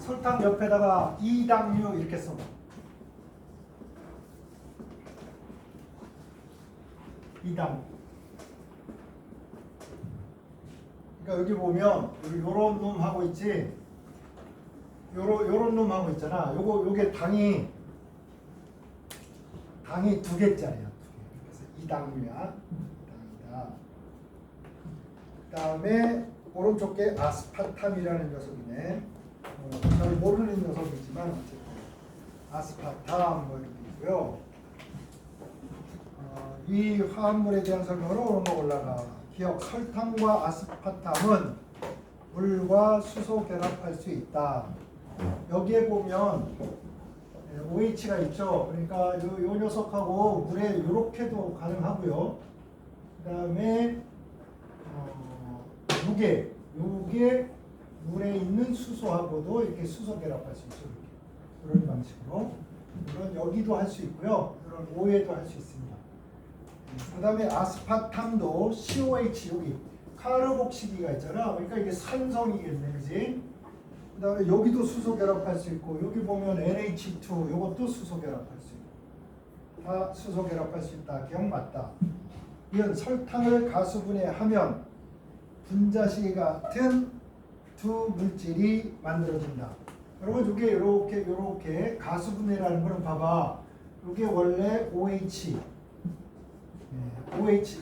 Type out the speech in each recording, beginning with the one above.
설탕 옆에다가 이당류 이렇게 써봐. 이당. 그러니까 여기 보면 요런 놈 하고 있지. 요런 놈 하고 있잖아. 요게 당이 두 개짜리야. 그래서 이당류야. 이당이다. 그다음에 오른쪽 게 아스파탐이라는 녀석이네. 잘 모르는 녀석이지만 어쨌든 아스파탐 뭐 이렇게 있고요. 이 화합물에 대한 설명은 오른쪽 올라가. 기억, 설탕과 아스파탐은 물과 수소 결합할 수 있다. 여기에 보면 OH가 있죠. 그러니까 요 녀석하고 물에 이렇게도 가능하고요. 그 다음에 요게 물에 있는 수소하고도 이렇게 수소 결합할 수 있죠. 이렇게. 이런 방식으로. 물론 여기도 할 수 있고요. 이런 오해도 할 수 있습니다. 그 다음에 아스파탐도 COH 여기 카르복시기가 있잖아. 그러니까 이게 산성이겠네, 그지? 그 다음에 여기도 수소 결합할 수 있고 여기 보면 NH2 이것도 수소 결합할 수 있고 다 수소 결합할 수 있다. 기억 맞다. 이건 설탕을 가수분해하면 분자식 같은 두 물질이 만들어진다. 여러분 이게 이렇게 가수분해라는 거는 봐봐. 이게 원래 OH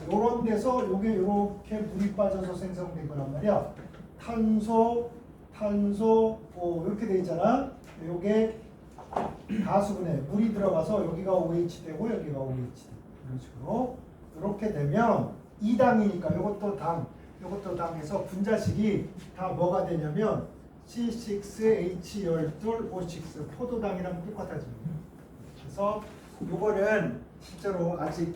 이런 데서 이게 이렇게 물이 빠져서 생성된 거란 말이야. 탄소 이렇게 돼 있잖아. 이게 가수분해 물이 들어가서 여기가 OH 되고 여기가 OH 되고 이런 식으로 이렇게 되면 이당이니까 이것도 당해서 분자식이 다 뭐가 되냐면 C6H12O6 포도당이랑 똑같아집니다. 그래서 이거는 실제로 아직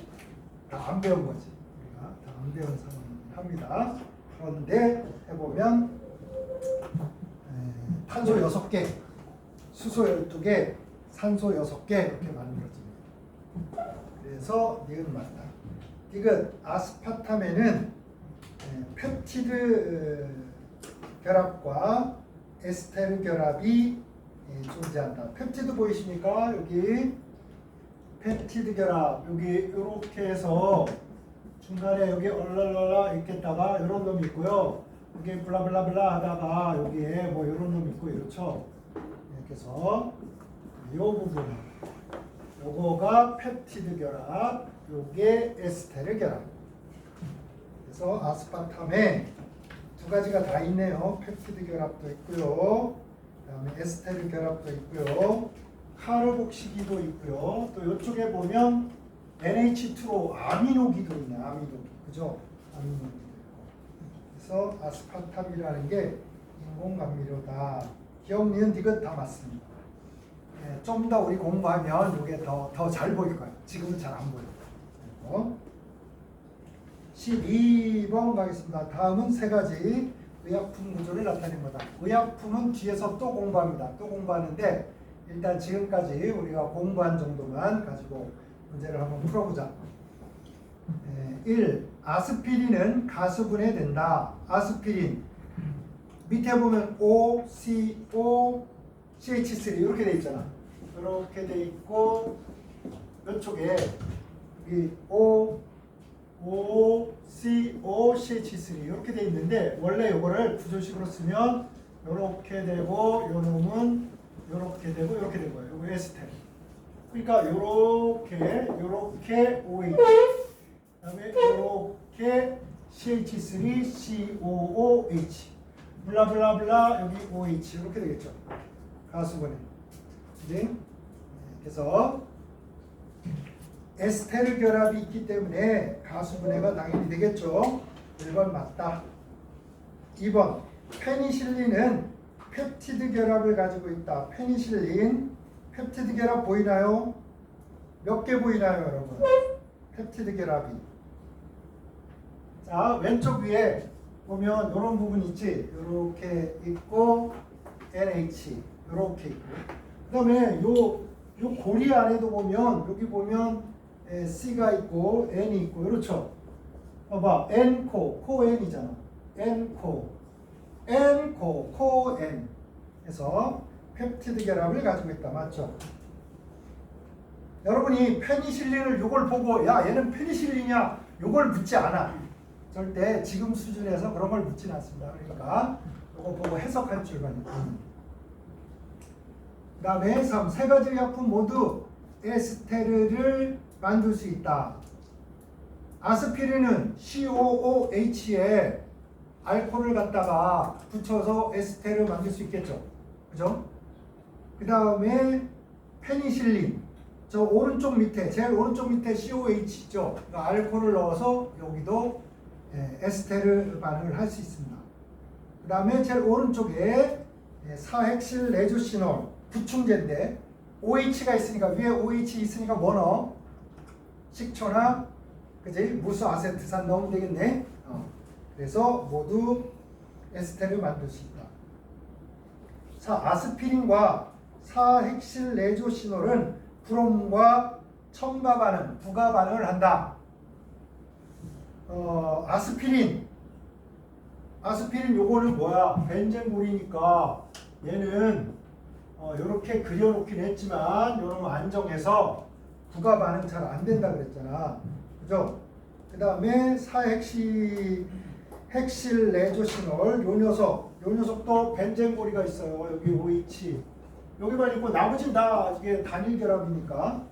다 안 배운 거지. 우리가 다 안 배운 상황입니다. 그런데 해보면 탄소 6개, 수소 12개, 산소 6개 이렇게 만들어집니다. 그래서 니은 맞다. 디귿 아스파탐에는 펩티드 결합과 에스테르 결합이 존재한다. 펩티드 보이십니까? 여기 펩티드 결합 여기 이렇게 해서 중간에 여기 얼랄랄라 있겠다가 이런 놈이 있고요. 여기 블라블라블라 하다가 여기에 뭐 이런 놈이 있고 이렇죠. 이렇게 해서 이 부분 요거가 펩티드 결합, 요게 에스테르 결합. 그래서 아스파탐에 두 가지가 다 있네요. 펩티드 결합도 있고요. 그다음에 에스테르 결합도 있고요. 카르복시기도 있고요. 또 이쪽에 보면 NH2로 아미노기도 있네. 아미노기. 그죠? 아미노기. 그래서 아스파탐이라는 게 인공감미료다. 기억, 니은, 디귿 다 맞습니다. 좀 더 우리 공부하면 이게 더 잘 보일 거예요. 지금은 잘 안 보여요. 12번 가겠습니다. 다음은 세 가지 의약품 구조를 나타낸 거다. 의약품은 뒤에서 또 공부합니다. 또 공부하는데 일단 지금까지 우리가 공부한 정도만 가지고 문제를 한번 풀어보자. 1. 아스피린은 가수분해된다. 아스피린 밑에 보면 O, C, O, CH3 이렇게 돼 있잖아. 이렇게 돼 있고 이쪽에 여기 O, C, O, CH3 이렇게 돼 있는데 원래 이거를 구조식으로 쓰면 이렇게 되고 요 놈은 이렇게 되고 이렇게 된 거예요. 이거 에스테르. 그러니까 요렇게 OH 그다음에 이렇게 CH3, COOH 블라블라블라 여기 OH 이렇게 되겠죠. 가수분해. 네? 그래서 에스테르 결합이 있기 때문에 가수분해가 당연히 되겠죠. 1번 맞다. 2번 페니실린은 펩티드 결합을 가지고 있다. 페니실린 펩티드 결합 보이나요? 몇 개 보이나요, 여러분? 펩티드 결합이. 자, 왼쪽 위에 보면 이런 부분 있지? 이렇게 있고 NH 이렇게 있고 그 다음에 요 고리 안에도 보면 여기 보면 C가 있고 N이 있고 그렇죠? 봐봐 N코 N이잖아. N코 N. 그래서 펩티드 결합을 가지고 있다. 맞죠? 여러분이 페니실린을 요걸 보고 야 얘는 페니실린이야 요걸 묻지 않아. 절대 지금 수준에서 그런 걸 묻지는 않습니다. 그러니까 요거 보고 해석할 줄만. 그 다음에 3. 세 가지 의약품 모두 에스테르를 만들 수 있다. 아스피린은 COOH에 알코올을 갖다가 붙여서 에스테르 만들 수 있겠죠. 그죠? 그 다음에 페니실린. 저 오른쪽 밑에, 제일 오른쪽 밑에 COH 있죠. 그러니까 알코올을 넣어서 여기도 에스테르 반응을 할 수 있습니다. 그 다음에 제일 오른쪽에 사헥실 레조시놀 부충제인데 OH가 있으니까 위에 OH 있으니까 뭐 넣어? 식초나 그지? 무수 아세트산 넣으면 되겠네. 그래서 모두 에스테르 만들 수 있다. 자, 아스피린과 사헥실 레조시놀은 브롬과 첨가 반응, 부가 반응을 한다. 아스피린 요거는 뭐야? 벤젠골이니까 얘는 이렇게 그려놓긴 했지만 요런 안정해서 부가 반응 잘 안 된다 그랬잖아. 그죠? 그 다음에 사헥실 레조시놀 요 녀석도 벤젠골이가 있어요. 여기 OH 여기만 있고 나머지는 다 이게 단일 결합이니까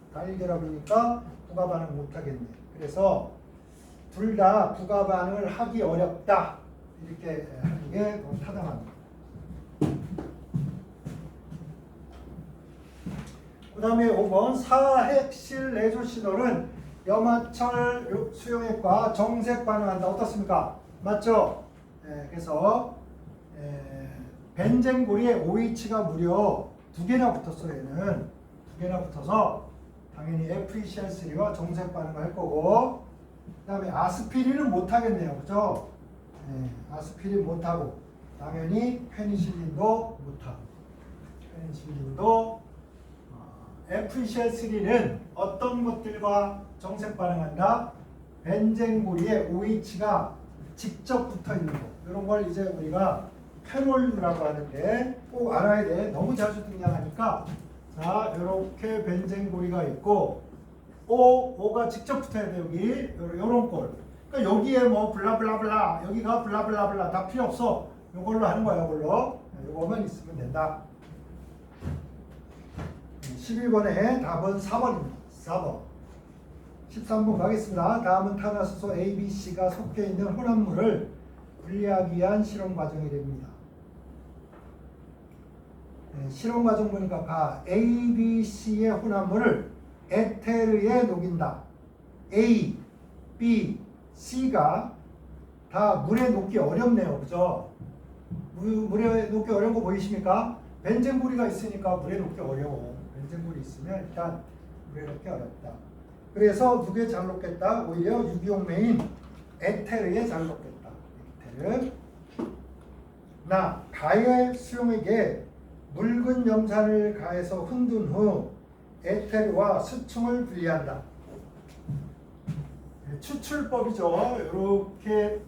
부가 반응 못 하겠네. 그래서 둘 다 부가 반응을 하기 어렵다. 이렇게 하는 게 더 타당합니다. 그 다음에 5번 사헥실 레조시놀은 염화철 수용액과 정색 반응한다. 어떻습니까? 맞죠? 그래서 벤젠골에 OH가 무려 2개나 붙었어요. 얘는 2개나 붙어서 당연히 FeCl3와 정색 반응을 할 거고, 그 다음에 아스피린은 못하겠네요. 그죠? 아스피린 못하고 당연히 페니실린도 못하고 FeCl3는 어떤 것들과 정색 반응한다? 벤젠골에 OH가 직접 붙어 있는 거. 이런 걸 이제 우리가 페놀이라고 하는데 꼭 알아야 돼. 너무 자주 등장하니까. 자, 이렇게 벤젠골이가 있고 O가 직접 붙어야 돼. 여기 요런 꼴. 그러니까 여기에 뭐 블라블라블라 여기가 블라블라블라 다 필요 없어. 요걸로 하는 거야. 요거만 있으면 된다. 12번에 답은 4번입니다. 4번. 13번 가겠습니다. 다음은 탄화수소 A, B, C가 섞여 있는 혼합물을 분리하기 위한 실험 과정이 됩니다. 실험 과정 보니까 봐. A, B, C의 혼합물을 에테르에 녹인다. A, B, C가 다 물에 녹기 어렵네요. 그죠? 물에 녹기 어려운 거 보이십니까? 벤젠골이가 있으니까 물에 녹기 어려워. 벤젠골이 있으면 일단 물에 녹기 어렵다. 그래서 누구에 잘 녹겠다? 오히려 유기용매인 에테르에 잘 녹겠다. 에테르. 가해 수용액에 묽은 염산을 가해서 흔든 후 에테르와 수충을 분리한다. 추출법이죠. 이렇게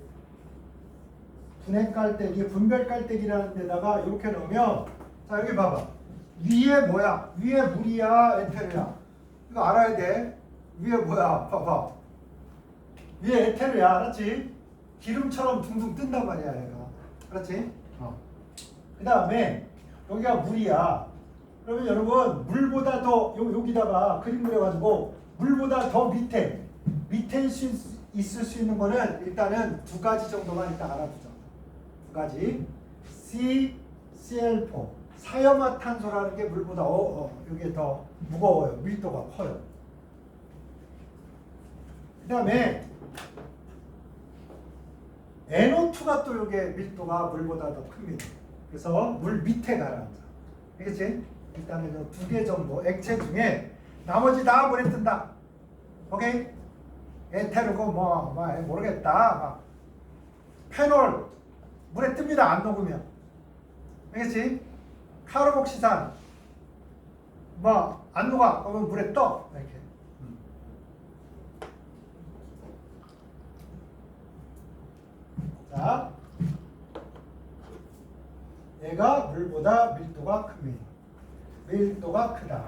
분해 깔때기, 분별 깔때기라는 데다가 이렇게 넣으면, 자 여기 봐봐. 위에 뭐야? 위에 물이야, 에테르야. 이거 알아야 돼. 위에 뭐야? 봐봐. 위에 에테르야, 알았지? 기름처럼 둥둥 뜬단 말이야, 얘가. 그렇지? 그 다음에 여기가 물이야. 그러면 여러분 물보다 더 여기다가 그림 그려가지고 물보다 더 밑에 있을 수 있는 거는 일단은 2가지 정도만 일단 알아두자. 2가지. CCl4 사염화탄소라는 게 물보다 이게 더 무거워요. 밀도가 커요. 그 다음에 NO2가 또 이게 밀도가 물보다 더 큽니다. 그래서 물 밑에 가라앉아. 알겠지? 일단은 2개 정도 액체 중에 나머지 다 물에 뜬다. 오케이? 에테르고 모르겠다. 막 페놀 물에 뜹니다. 안 녹으면. 알겠지? 카르복시산 안 녹아. 그러면 물에 떠. 이렇게. 자, 얘가 물보다 밀도가 큽니다. 밀도가 크다.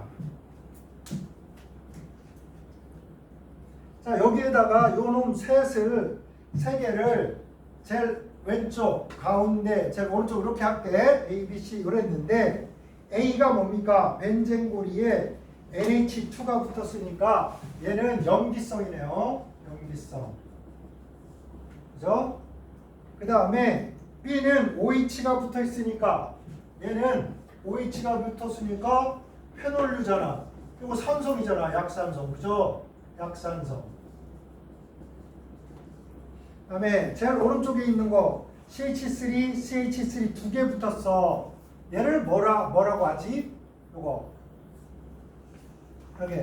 자, 여기에다가 요놈 셋을 세 개를 제일 왼쪽, 가운데, 제일 오른쪽 이렇게 할게. A, B, C 이랬는데 A가 뭡니까? 벤젠고리에 NH2가 붙었으니까 얘는 염기성이네요. 염기성. 그죠? 그 다음에 B는 OH가 붙어 있으니까 얘는 OH가 붙었으니까 페놀류잖아. 이거 산성이잖아. 약산성. 그죠? 약산성. 그 다음에 제일 오른쪽에 있는 거 CH3, CH3 두 개 붙었어. 얘를 뭐라고 하지? 요거. 여기.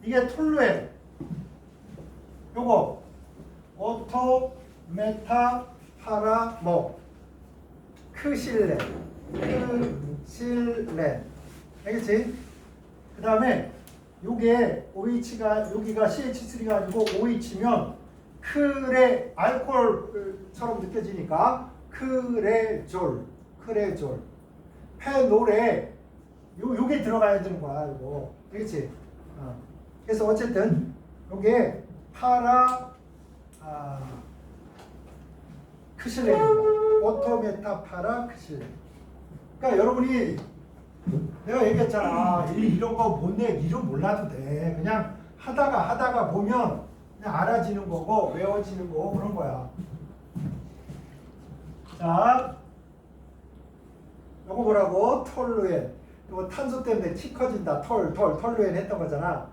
이게 톨루엔. 요거. 오토, 메타, 파라, 뭐. 크실렌. 크실렌. 알겠지? 그 다음에 요게 OH가 여기가 CH3가 아니고 OH면 크레 알코올처럼 느껴지니까 크레졸 페놀에 요게 들어가야 되는 거야. 이거 알겠지? 그래서 어쨌든 요게 파라 크실렌입니다. 오토메타 파라 크실렌. 그러니까 여러분이 내가 얘기했잖아. 이런 거 뭔데 이름 몰라도 돼. 그냥 하다가 보면 그냥 알아지는 거고 외워지는 거고 그런 거야. 자, 요거 뭐라고? 톨루엔. 이거 탄소 때문에 키 커진다. 톨루엔 했던 거잖아.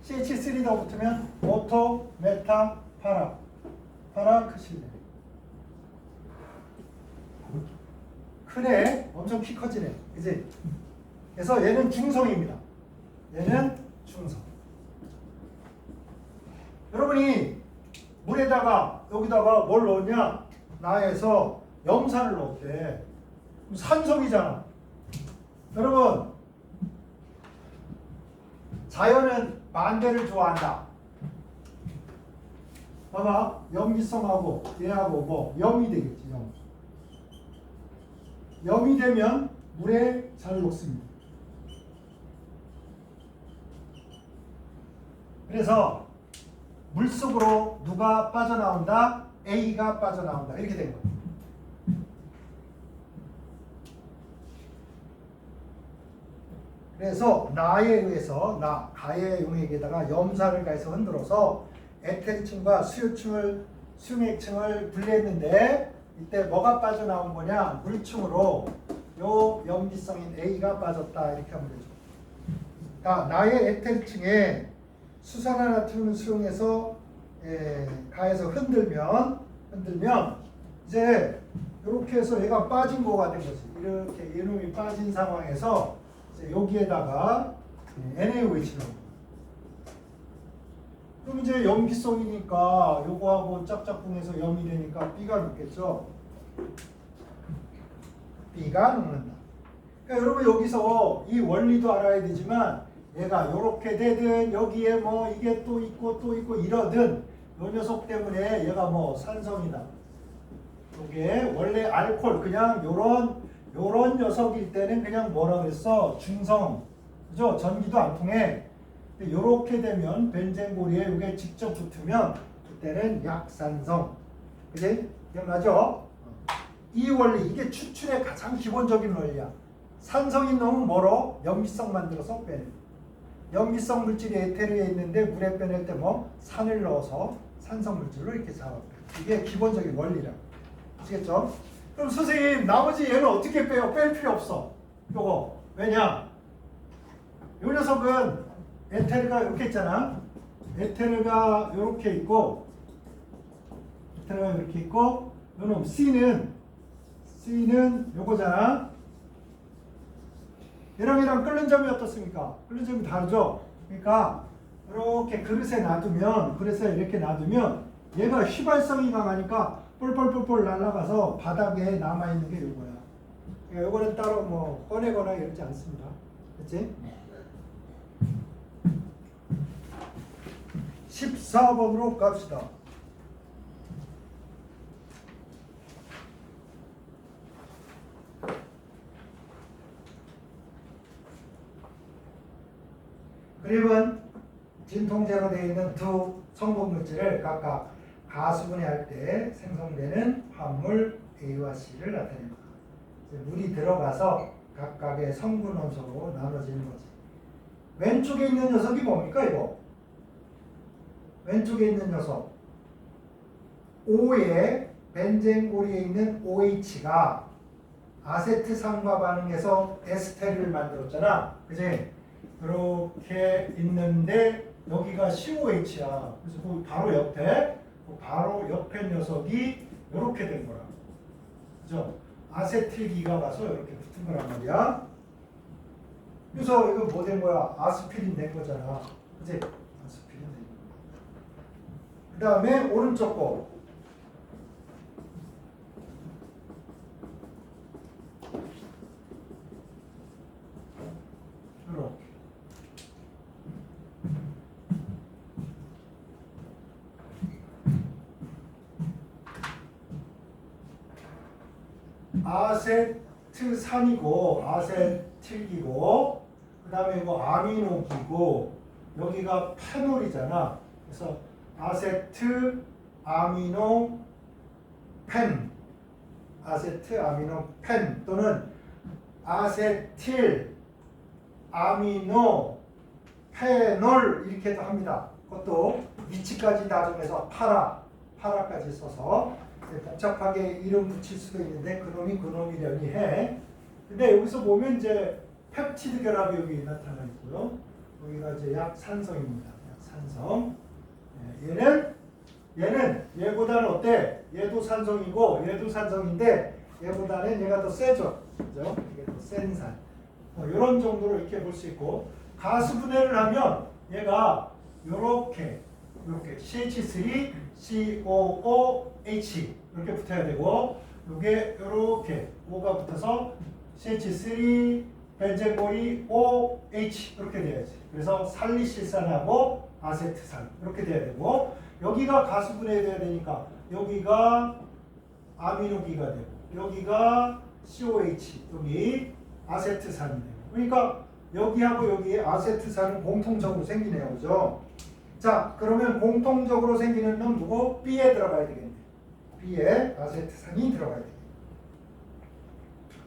CH3가 붙으면 오토, 메타, 파라 크실렌. 크네. 엄청 키 커지네. 그치? 그래서 얘는 중성입니다. 얘는 중성. 여러분이 물에다가 여기다가 뭘 넣었냐? 나에서 염산을 넣었대. 산성이잖아. 여러분, 자연은 반대를 좋아한다. 봐봐, 염기성하고 얘하고 뭐 염이 되겠지. 염이 되면 물에 잘 녹습니다. 그래서 물속으로 누가 빠져나온다? A가 빠져나온다. 이렇게 된 거예요. 그래서 나에 의해서 가해 용액에다가 염산을 가해서 흔들어서 에테르층과 수용액층을 분리했는데 이때 뭐가 빠져나온 거냐? 물층으로 요 염기성인 A가 빠졌다. 이렇게 하면 되죠. 그러니까 나의 에테르층에 수산화나트륨을 수용해서 가해서 흔들면 이제 이렇게 해서 얘가 빠진 거가 된 거지. 이렇게 이놈이 빠진 상황에서 이제 여기에다가 NaOH를 넣는 거야. 그럼 이제 염기성이니까 요거하고 짝짝꿍해서 염이 되니까 B가 녹겠죠. B가 녹는다. 그러니까 여러분 여기서 이 원리도 알아야 되지만 얘가 이렇게 되든 여기에 뭐 이게 또 있고 이러든 요 녀석 때문에 얘가 뭐 산성이다. 이게 원래 알코올 그냥 요런 녀석일 때는 그냥 뭐라 그랬어? 중성. 그죠? 전기도 안 통해. 근데 요렇게 되면 벤젠고리에 이게 직접 붙으면 그때는 약산성. 그지? 기억나죠? 이 원리 이게 추출의 가장 기본적인 원리야. 산성인 놈은 뭐로? 염기성 만들어서 빼내. 염기성 물질이 에테르에 있는데 물에 빼낼 때 뭐 산을 넣어서 산성 물질로 이렇게 잡아. 이게 기본적인 원리라. 아시겠죠? 그럼 선생님 나머지 얘는 어떻게 빼요? 뺄 필요 없어. 요거 왜냐? 요 녀석은 에테르가 이렇게 있잖아. 에테르가 이렇게 있고 요놈 C는 요거잖아. 얘랑 끓는 점이 어떻습니까? 끓는 점이 다르죠? 그러니까 이렇게 그릇에 이렇게 놔두면 얘가 휘발성이 강하니까 뿔뿔뿔뿔 날아가서 바닥에 남아있는 게 요거야. 그러니까 요거는 따로 뭐 꺼내거나 이러지 않습니다. 그치? 14번으로 갑시다. 그림은 진통제로 되어 있는 두 성분 물질을 각각 가수분해할 때 생성되는 화합물 A와 C를 나타냅니다. 물이 들어가서 각각의 성분 원소로 나눠지는 거지. 왼쪽에 있는 녀석이 뭡니까 이거? 왼쪽에 있는 녀석 O의 벤젠고리에 있는 OH가 아세트산과 반응해서 에스테르를 만들었잖아. 그지? 이렇게 있는데 여기가 COH야. 그래서 그 바로 옆에 녀석이 이렇게 된 거라. 그죠? 아세틸기가 가서 이렇게 붙은 거란 말이야. 그래서 이거 뭐 된 거야? 아스피린 된 거잖아. 그지? 아스피린 된 거. 그 다음에 오른쪽 거. 이렇게. 아세트산이고 아세틸기고 그 다음에 이거 아미노기고 여기가 페놀이잖아. 그래서 아세트 아미노 펜 또는 아세틸 아미노 페놀 이렇게도 합니다. 그것도 위치까지 나중에서 파라까지 써서 복잡하게 이름 붙일 수도 있는데 그놈이려니 해. 근데 여기서 보면 이제 펩티드 결합이 여기 나타나 있고요. 여기가 이제 약산성입니다. 약산성. 얘는 얘보다는 어때? 얘도 산성이고 얘도 산성인데 얘보다는 얘가 더 세죠. 그죠? 이게 더 센 산. 이런 정도로 이렇게 볼 수 있고 가수 분해를 하면 얘가 이렇게 CH3, COOH 이렇게 붙어야 되고 이게 이렇게 O가 붙어서 CH3, 벤젠고리, OH 이렇게 돼야지. 그래서 살리실산하고 아세트산 이렇게 돼야 되고 여기가 가수 분해돼야 되니까 여기가 아미노기가 되고 여기가 COH 여기 아세트산이 되고 그러니까 여기하고 여기에 아세트산은 공통적으로 생기네요. 그죠? 자, 그러면 공통적으로 생기는 놈 누구? B에 들어가야 되겠네. B에 아세트산이 들어가야 되겠네.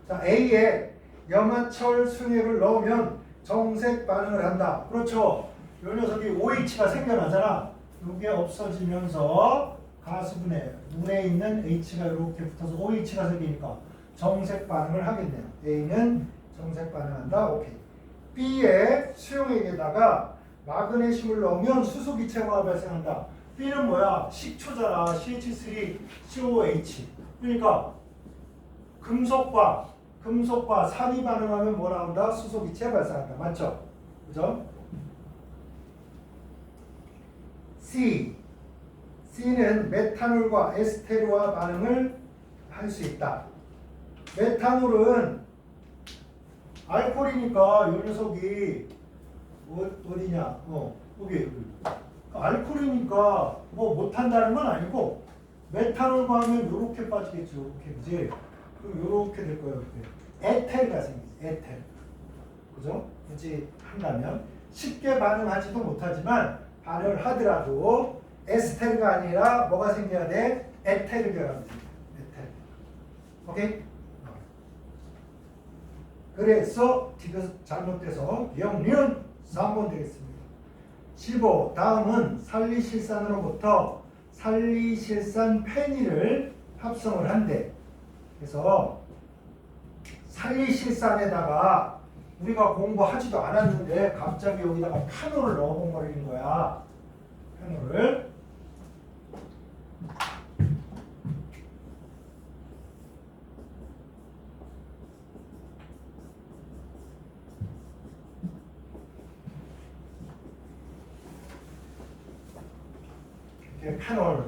자, A에 염화철 순액을 넣으면 정색 반응을 한다. 그렇죠? 이 녀석이 OH가 생겨나잖아. 이게 없어지면서 가수분해, 물에 있는 H가 이렇게 붙어서 OH가 생기니까 정색 반응을 하겠네요. A는 정색 반응한다. 오케이. B에 수용액에다가 마그네슘을 넣으면 수소기체화가 발생한다. B는 뭐야? 식초잖아. CH3, COH. 그러니까 금속과 산이 반응하면 뭐 나온다? 수소기체 발생한다. 맞죠? 그죠? C는 메탄올과 에스테르와 반응을 할 수 있다. 메탄올은 알코올이니까 이 녀석이 어디냐? 여기. 알코올이니까 뭐 못한다는 건 아니고 메탄올과 하면 이렇게 빠지겠죠. 이렇게 그지? 그럼 이렇게 될 거예요. 이렇게. 에테르가 생기지. 에테르. 그죠? 굳이 한다면 쉽게 반응하지도 못하지만 반응을 하더라도 에스테르가 아니라 뭐가 생겨야 돼? 에테르 결합이 생겨요. 에테르. 오케이? 그래서 뒤에서 잘못돼서 영리은 3번 되겠습니다. 15. 다음은 살리실산으로부터 살리실산 페닐을 합성을 한대. 그래서 살리실산에다가 우리가 공부하지도 않았는데 갑자기 여기다가 페놀을 넣어본 거인 거야. 페놀을. 페놀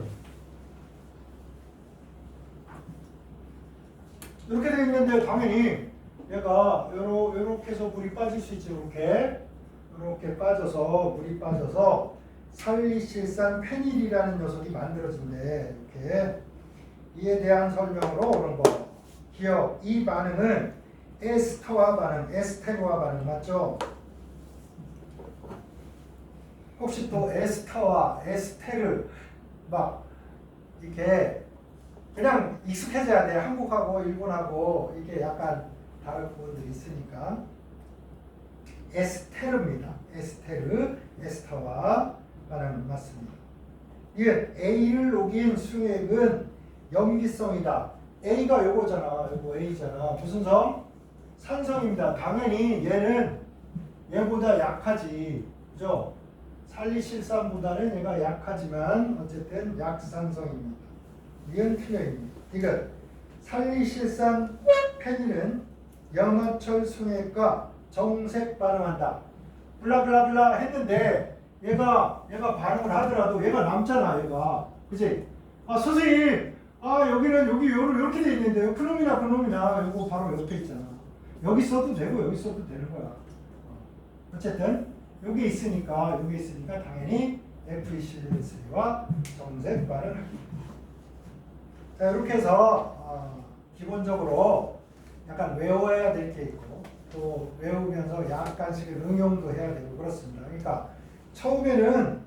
이렇게 되어 있는데 당연히 얘가 요렇게 해서 물이 빠질 수 있지. 이렇게 빠져서 물이 빠져서 살리실산 페닐이라는 녀석이 만들어진대. 이렇게 이에 대한 설명으로 오는 거. 기억. 이 반응은 에스테르와 반응 맞죠? 혹시 또 에스터와 에스테르 막 이렇게 그냥 익숙해져야 돼요. 한국하고 일본하고 이게 약간 다른 부분들이 있으니까. 에스테르입니다. 에스테르, 에스터와 말하는 맞습니다. 이게 A를 녹인 수액은 염기성이다. A가 요거잖아. 요거 A잖아. 무슨 성? 산성입니다. 당연히 얘는 얘보다 약하지. 그죠? 살리실산보다는 얘가 약하지만 어쨌든 약산성입니다. 이건 필요입니다. 이거 살리실산 페닐은 영어철 숭액과 정색 반응한다. 블라블라블라 했는데 얘가 반응을 하더라도 얘가 남잖아. 얘가 그치? 아 선생님 여기는 여기 요렇게 돼 있는데요. 그놈이나 요거 바로 옆에 있잖아. 여기 써도 되고 여기 써도 되는 거야. 어쨌든 여기 있으니까 당연히 FeCl3와 정색 반응합니다. 자 이렇게 해서 기본적으로 약간 외워야 될 게 있고 또 외우면서 약간씩 응용도 해야 되고 그렇습니다. 그러니까 처음에는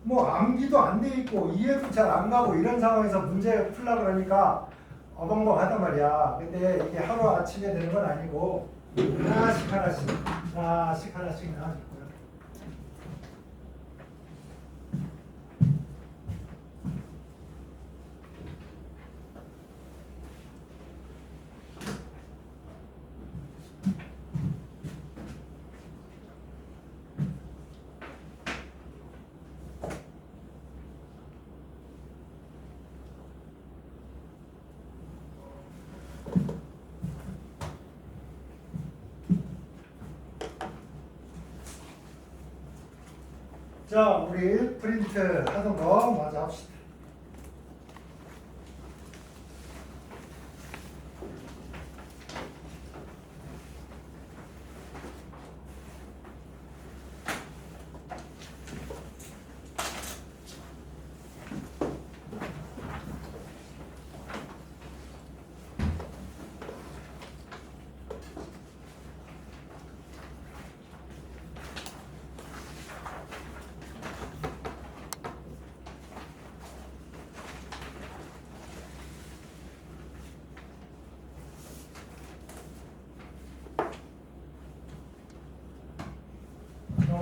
뭐 암기도 안 돼 있고 이해도 잘 안 가고 이런 상황에서 문제 풀라 그러니까 어벙벙하단 말이야. 근데 이게 하루 아침에 되는 건 아니고 하나씩 나아질 거야. 자, 우리 프린트 하던 거 마저 합시다.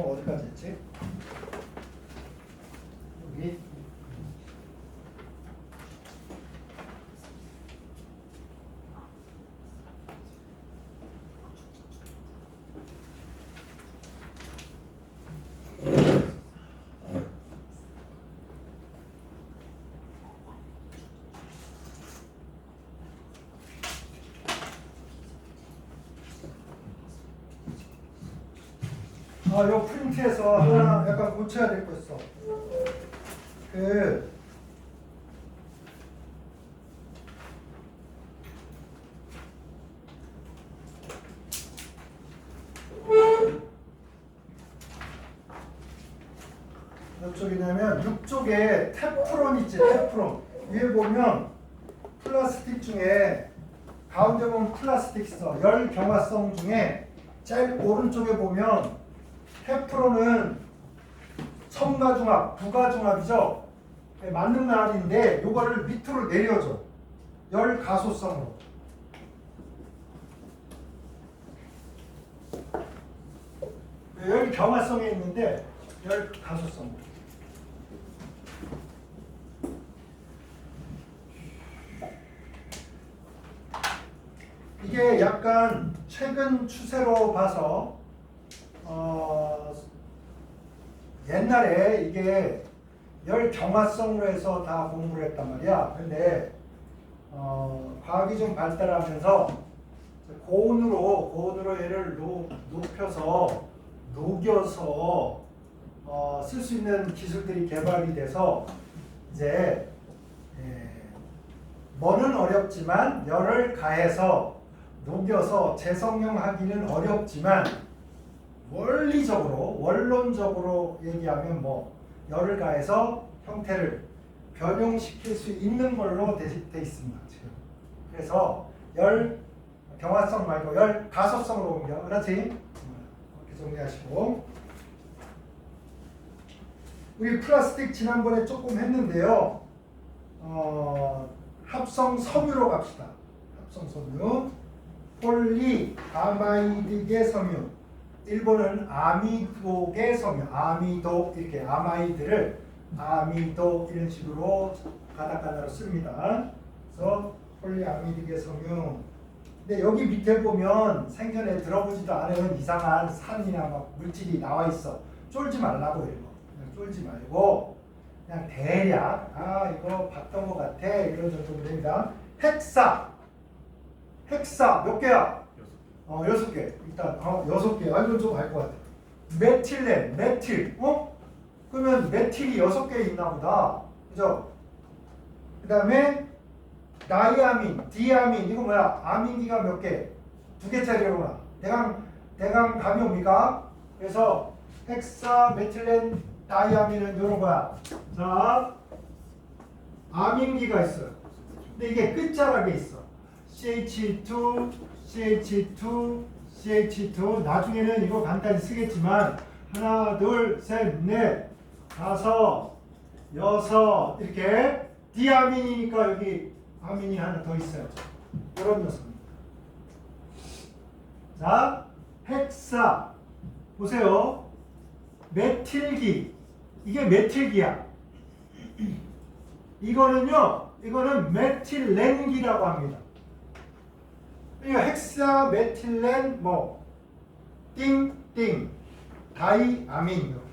어디까지 했지? 여기 요 프린트에서 하나 약간 고쳐야 될 거 있어. 몇 쪽이냐면 6쪽에 테프론 있지, 테프론. 위에 보면 플라스틱 중에 가운데 보면 플라스틱 있어. 열 경화성 중에 제일 오른쪽에 보면 테프론은 첨가중합, 부가중합이죠. 맞는 말인데 요거를 밑으로 내려줘. 열 가소성으로. 열 경화성에 있는데 열 가소성으로. 이게 약간 최근 추세로 봐서 옛날에 이게 열 경화성으로 해서 다 공부를 했단 말이야. 근데 과학이 좀 발달하면서 고온으로 얘를 높여서 녹여서 쓸 수 있는 기술들이 개발이 돼서 이제 뭐는 어렵지만 열을 가해서 녹여서 재성형하기는 어렵지만 원론적으로 얘기하면 뭐 열을 가해서 형태를 변형시킬 수 있는 걸로 돼 있습니다. 지금. 그래서 열 경화성 말고 열 가소성으로 옮겨. 그렇지? 이렇게 정리하시고 우리 플라스틱 지난번에 조금 했는데요. 합성 섬유로 갑시다. 합성 섬유. 폴리아마이드계 섬유. 일본은 아미도계 섬유. 아미도 이렇게 아마이드를 아미도 이런 식으로 가다카나로 씁니다. 그래서 폴리아미드계 섬유. 근데 여기 밑에 보면 생전에 들어보지도 않은 이상한 산이나 막 물질이 나와 있어. 쫄지 말라고 이거. 그냥 쫄지 말고 그냥 대략 이거 봤던 것 같아 이런 정도로 됩니다. 헥사 몇 개야? 6개. 일단 6개. 이건 좀 알 것 같아. 메틸렌, 메틸. 그러면 메틸이 6개 있나 보다. 그죠? 그 다음에 다이아민, 디아민. 이거 뭐야? 아민기가 몇 개? 2개짜리로구나. 대강 감이 옵니까? 그래서 헥사, 메틸렌, 다이아민은 이런 거야. 자, 아민기가 있어요. 근데 이게 끝자락에 있어. CH2, CH2, CH2. 나중에는 이거 간단히 쓰겠지만 하나, 둘, 셋, 넷, 다섯, 여섯 이렇게 디아민이니까 여기 아민이 하나 더 있어야죠. 이런 녀석입니다. 자, 헥사 보세요. 메틸기 이게 메틸기야. 이거는 메틸렌기라고 합니다. 이거 헥사 메틸렌 띵띵 다이아민 이렇게.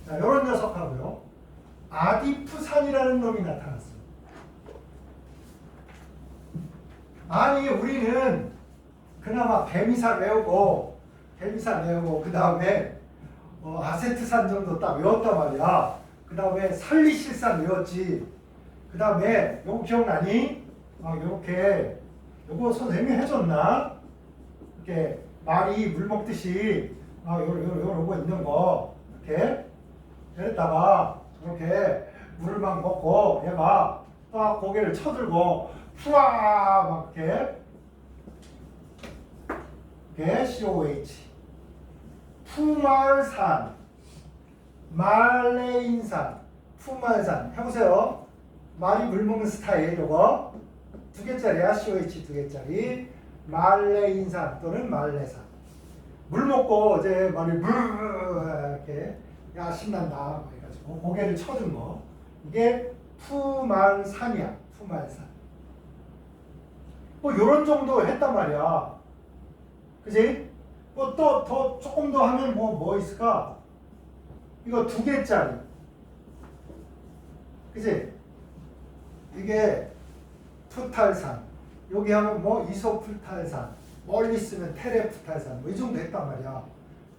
자, 이런 녀석하고요. 아디프산이라는 놈이 나타났어요. 아니 우리는 그나마 배미산 외우고 그 다음에 아세트산 정도 딱 외웠단 말이야. 그 다음에 살리실산 외웠지. 그 다음에 요거 기억나니? 요렇게 요거 선생님이 해줬나? 이렇게 말이 물 먹듯이 요거 있는 거 이렇게 이랬다가 이렇게 물을 막 먹고 얘가 딱 고개를 쳐들고 푸아 막 이렇게 COH 푸말산 말레인산 푸말산 해보세요. 말이 물 먹는 스타일 요거 2개짜리야. COH 2개짜리 말레인산 또는 말레산. 물 먹고 이제 말이 이렇게 야 신난다 해가지고 고개를 쳐준 거 이게 푸말산이야. 푸말산. 요런 정도 했단 말이야. 그지? 또 더 조금 더 하면 뭐 있을까? 이거 2개짜리. 그지? 이게 푸탈산. 여기 하면 이소풀탈산. 멀리 쓰면 테레푸탈산. 이 정도 했단 말이야.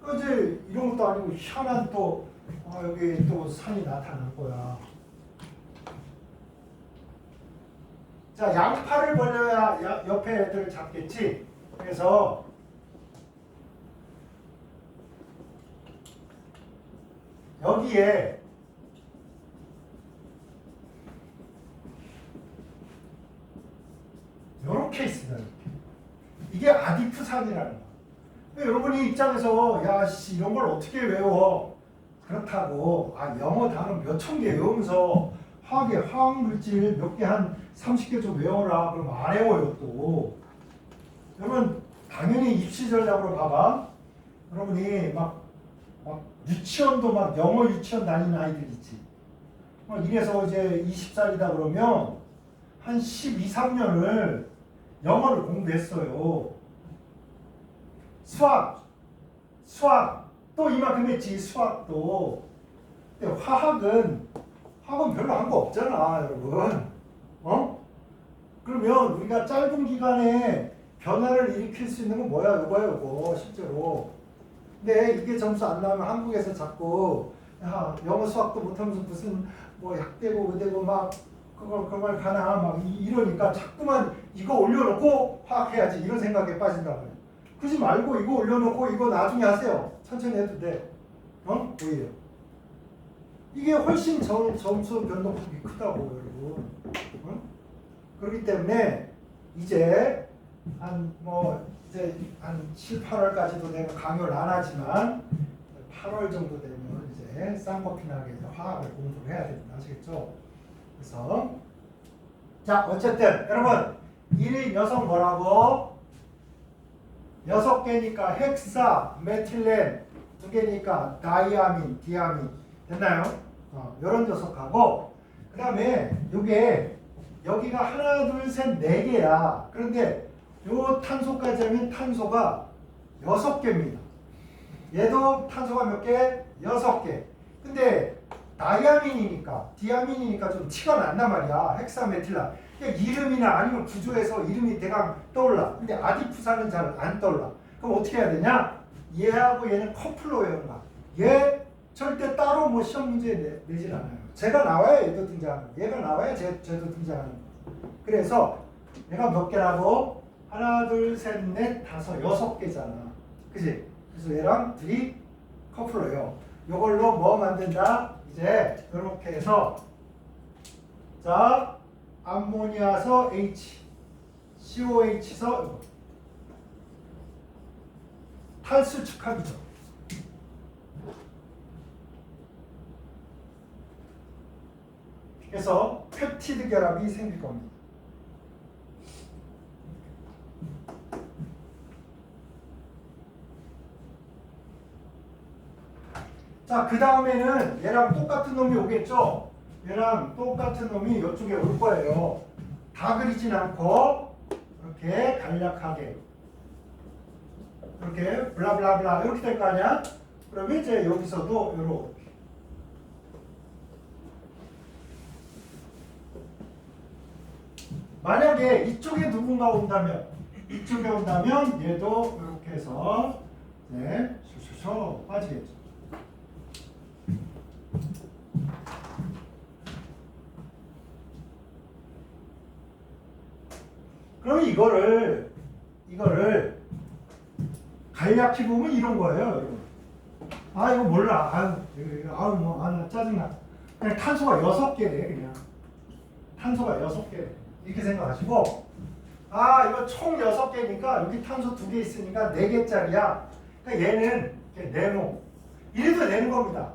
그지? 이런 것도 아니고 희한한 또 여기 또 산이 나타난 거야. 자, 양팔을 벌려야 옆에 애들을 잡겠지. 그래서 여기에 이렇게 있습니다. 이렇게. 이게 아디프산이라는 거. 여러분이 입장에서 야씨 이런 걸 어떻게 외워? 그렇다고 영어 단어 몇천 개 외우면서 화학의 화학물질 몇 개 한 30개 좀 외워라. 그럼 안 외워요 또. 여러분 당연히 입시 전략으로 봐봐. 여러분이 막 유치원도 막 영어 유치원 다니는 아이들 있지. 이래서 이제 20살이다 그러면 한 12, 3년을 영어를 공부했어요. 수학 또 이만큼 했지. 수학도. 근데 화학은 별로 한 거 없잖아 여러분. 그러면 우리가 짧은 기간에 변화를 일으킬 수 있는 건 뭐야? 요거 실제로. 근데 이게 점수 안 나오면 한국에서 자꾸 영어 수학도 못하면서 무슨 약대고 의대고 막 그걸 가나 막 이러니까 자꾸만 이거 올려놓고 화학해야지 이런 생각에 빠진단 말이야. 그러지 말고 이거 올려놓고 이거 나중에 하세요. 천천히 해도 돼. 오히려 이게 훨씬 점수 변동폭이 크다고 여러분. 그렇기 때문에 이제 한 뭐 이제 한 7, 8월까지도 내가 강요를 안 하지만 8월 정도 되면 이제 쌍꺼풀하게 화학을 공부를 해야 됩니다. 아시겠죠? 그래서 자 어쨌든 여러분 1인 여성 뭐라고? 6개니까 헥사, 메틸렌 2개니까 다이아민, 디아민 됐나요? 이런 녀석하고 그 다음에 요게 여기가 하나 둘 셋 4개야. 그런데 요 탄소까지 하면 탄소가 6개입니다. 얘도 탄소가 몇 개? 6개. 근데 다이아민이니까 디아민이니까 좀 티가 난단 말이야. 헥사메틸라. 그러니까 이름이나 아니면 구조에서 이름이 대강 떠올라. 근데 아디푸사는 잘 안 떠올라. 그럼 어떻게 해야 되냐? 얘하고 얘는 커플로 외운다. 얘 절대 따로 뭐 시험 문제에 내질 않아요. 제가 나와야 얘도 등장하는 거예요. 얘가 나와야 쟤도 등장하는 거예요. 그래서 얘가 몇 개라고? 하나, 둘, 셋, 넷, 다섯, 6개잖아. 그지? 그래서 얘랑 둘이 커플로요. 요걸로 뭐 만든다? 이제 이렇게 해서 자 암모니아서 H, COH서 탈수 축합이죠. 그래서 펩티드 결합이 생길 겁니다. 자, 그 다음에는 얘랑 똑같은 놈이 오겠죠? 얘랑 똑같은 놈이 이쪽에 올 거예요. 다 그리진 않고 이렇게 간략하게 이렇게 블라블라블라 이렇게 될 거 아니야? 그러면 이제 여기서도 이렇게 만약에 이쪽에 누군가 온다면 이쪽에 온다면 얘도 이렇게 해서 네, 쇼쇼쇼 빠지겠죠. 그럼 이거를 간략히 보면 이런 거예요, 여러분. 아 이거 몰라. 나 짜증나. 그냥 탄소가 6개래 그냥. 탄소가 6개. 이렇게 생각하시고 이거 총 6개니까 여기 탄소 2개 있으니까 4개짜리야. 그러니까 얘는 네모. 이래도 되는 겁니다.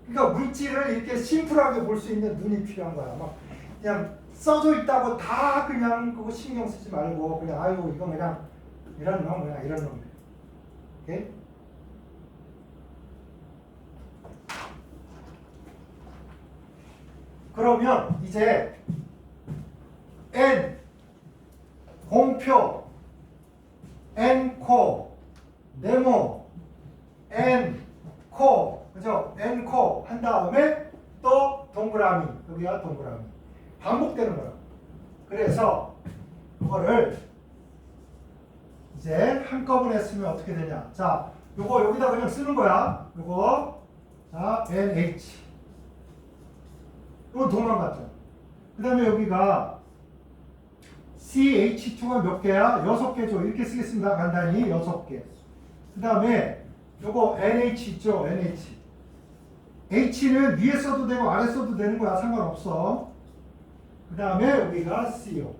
그러니까 물질을 이렇게 심플하게 볼 수 있는 눈이 필요한 거야. 막 그냥 써져 있다고 다 그냥 그거 신경 쓰지 말고 그냥 아이고 이거 그냥 이런 놈 그냥 이런 놈. 오케이? 그러면 이제 N 공표 N 코 네모 N 코 그죠? N 코 한 다음에 또 동그라미 여기가 동그라미 반복되는 거예요. 그래서 그거를 이제 한꺼번에 쓰면 어떻게 되냐? 자, 요거 여기다 그냥 쓰는 거야. 요거 자 NH 이거 도망갔죠. 그 다음에 여기가 CH2가 몇 개야? 6개죠. 이렇게 쓰겠습니다. 간단히 6개. 그 다음에 요거 NH 있죠? NH. H는 위에 써도 되고 아래 써도 되는 거야. 상관없어. 그 다음에 여기가 CO.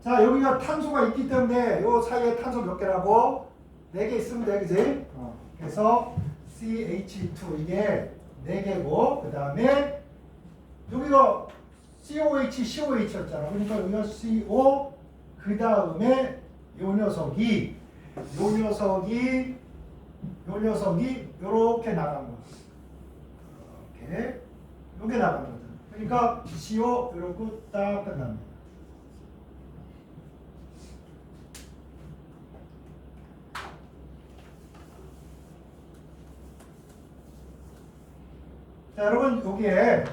자, 여기가 탄소가 있기 때문에 요 사이에 탄소 몇 개라고? 4개 있으면 돼, 그지? 그래서 CH2 이게 4개고, 그 다음에 여기가 COH였잖아. 그러니까 여기가 CO, 그 다음에 요 녀석이 요렇게 나간 거야. 이렇게. 요게 나간 거잖아. 그러니까 CO 이러고 딱 끝납니다. 자, 여러분 여기에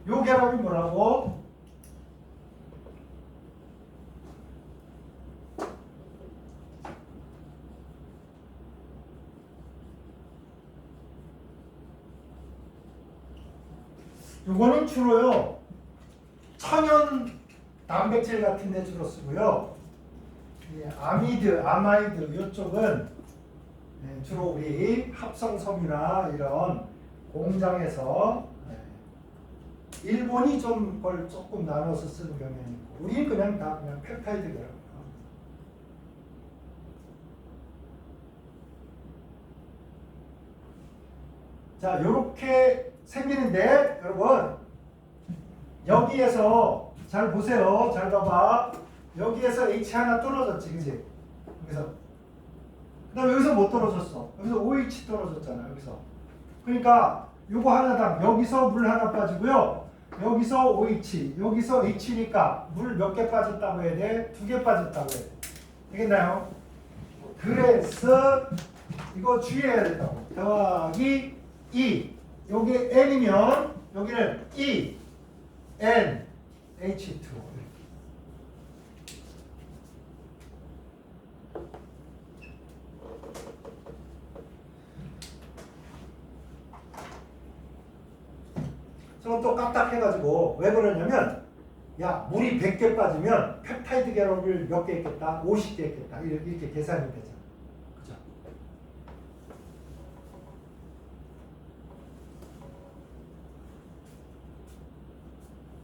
요 결합이 뭐라고? 요거는 주로요 천연 단백질 같은 데 주로 쓰고요. 아미드, 아마이드 이쪽은 주로 우리 합성섬유나 이런 공장에서 일본이 좀 그걸 조금 나눠서 쓰는 경향이 있고 우리는 그냥 다 그냥 펩타이드 결합. 자, 이렇게 생기는데 여러분 여기에서 잘 보세요. 잘 봐봐. 여기에서 H 하나 떨어졌지, 그지? 여기서. 그다음에 여기서 못 떨어졌어. 여기서 OH 떨어졌잖아. 여기서. 그러니까 요거 하나당 여기서 물 하나 빠지고요. 여기서 OH, 여기서 H니까 물 몇 개 빠졌다고 해야 돼? 2개 빠졌다고 해야 돼. 되겠나요? 그래서 이거 주의해야 된다고. 더하기 2. 요게 N이면 여기는 E, N, H2. 저건 또 까딱해가지고 왜 그러냐면 야 물이 100개 빠지면 펩타이드 결합을 몇 개 했겠다? 50개 했겠다. 이렇게 계산이 되잖아. 그죠?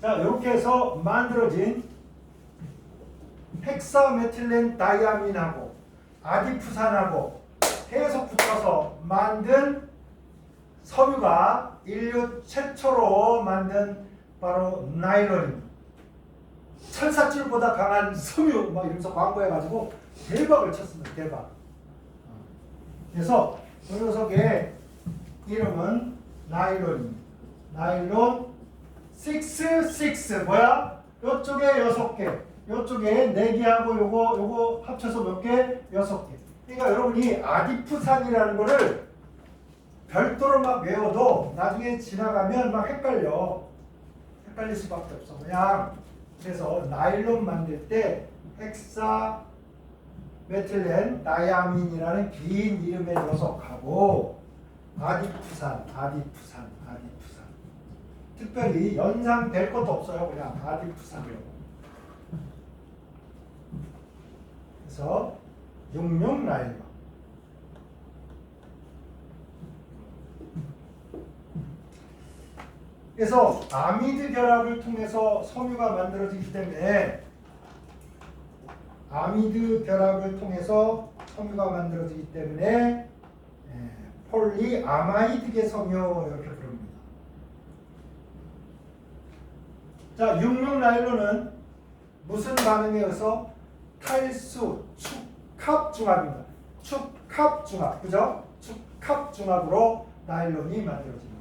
자, 이렇게 해서 만들어진 헥사메틸렌 다이아민하고 아디푸산하고 계속 붙어서 만든 섬유가 인류 최초로 만든 바로 나일론입니다. 철사줄보다 강한 섬유 막 이러면서 광고해가지고 대박을 쳤습니다. 대박. 그래서 이 녀석의 이름은 나일론입니다. 나일론 6 뭐야? 요쪽에 6개, 요쪽에 4개하고 요거 합쳐서 몇 개? 6개. 그러니까 여러분이 아디푸산이라는 거를 별도로 막 외워도 나중에 지나가면 막 헷갈릴 수밖에 없어. 그냥 그래서 나일론 만들 때 헥사 메틸렌 다이아민이라는 긴 이름의 녀석하고 아디푸산. 특별히 연상될 것도 없어요. 그냥 아디푸산이라고. 그래서 66 나일론. 그래서 아미드 결합을 통해서 섬유가 만들어지기 때문에 폴리아마이드계 섬유 이렇게 부릅니다. 자, 66 나일론은 무슨 반응에 의해서 탈수 축합중합입니다. 축합중합, 그죠? 축합중합으로 나일론이 만들어집니다.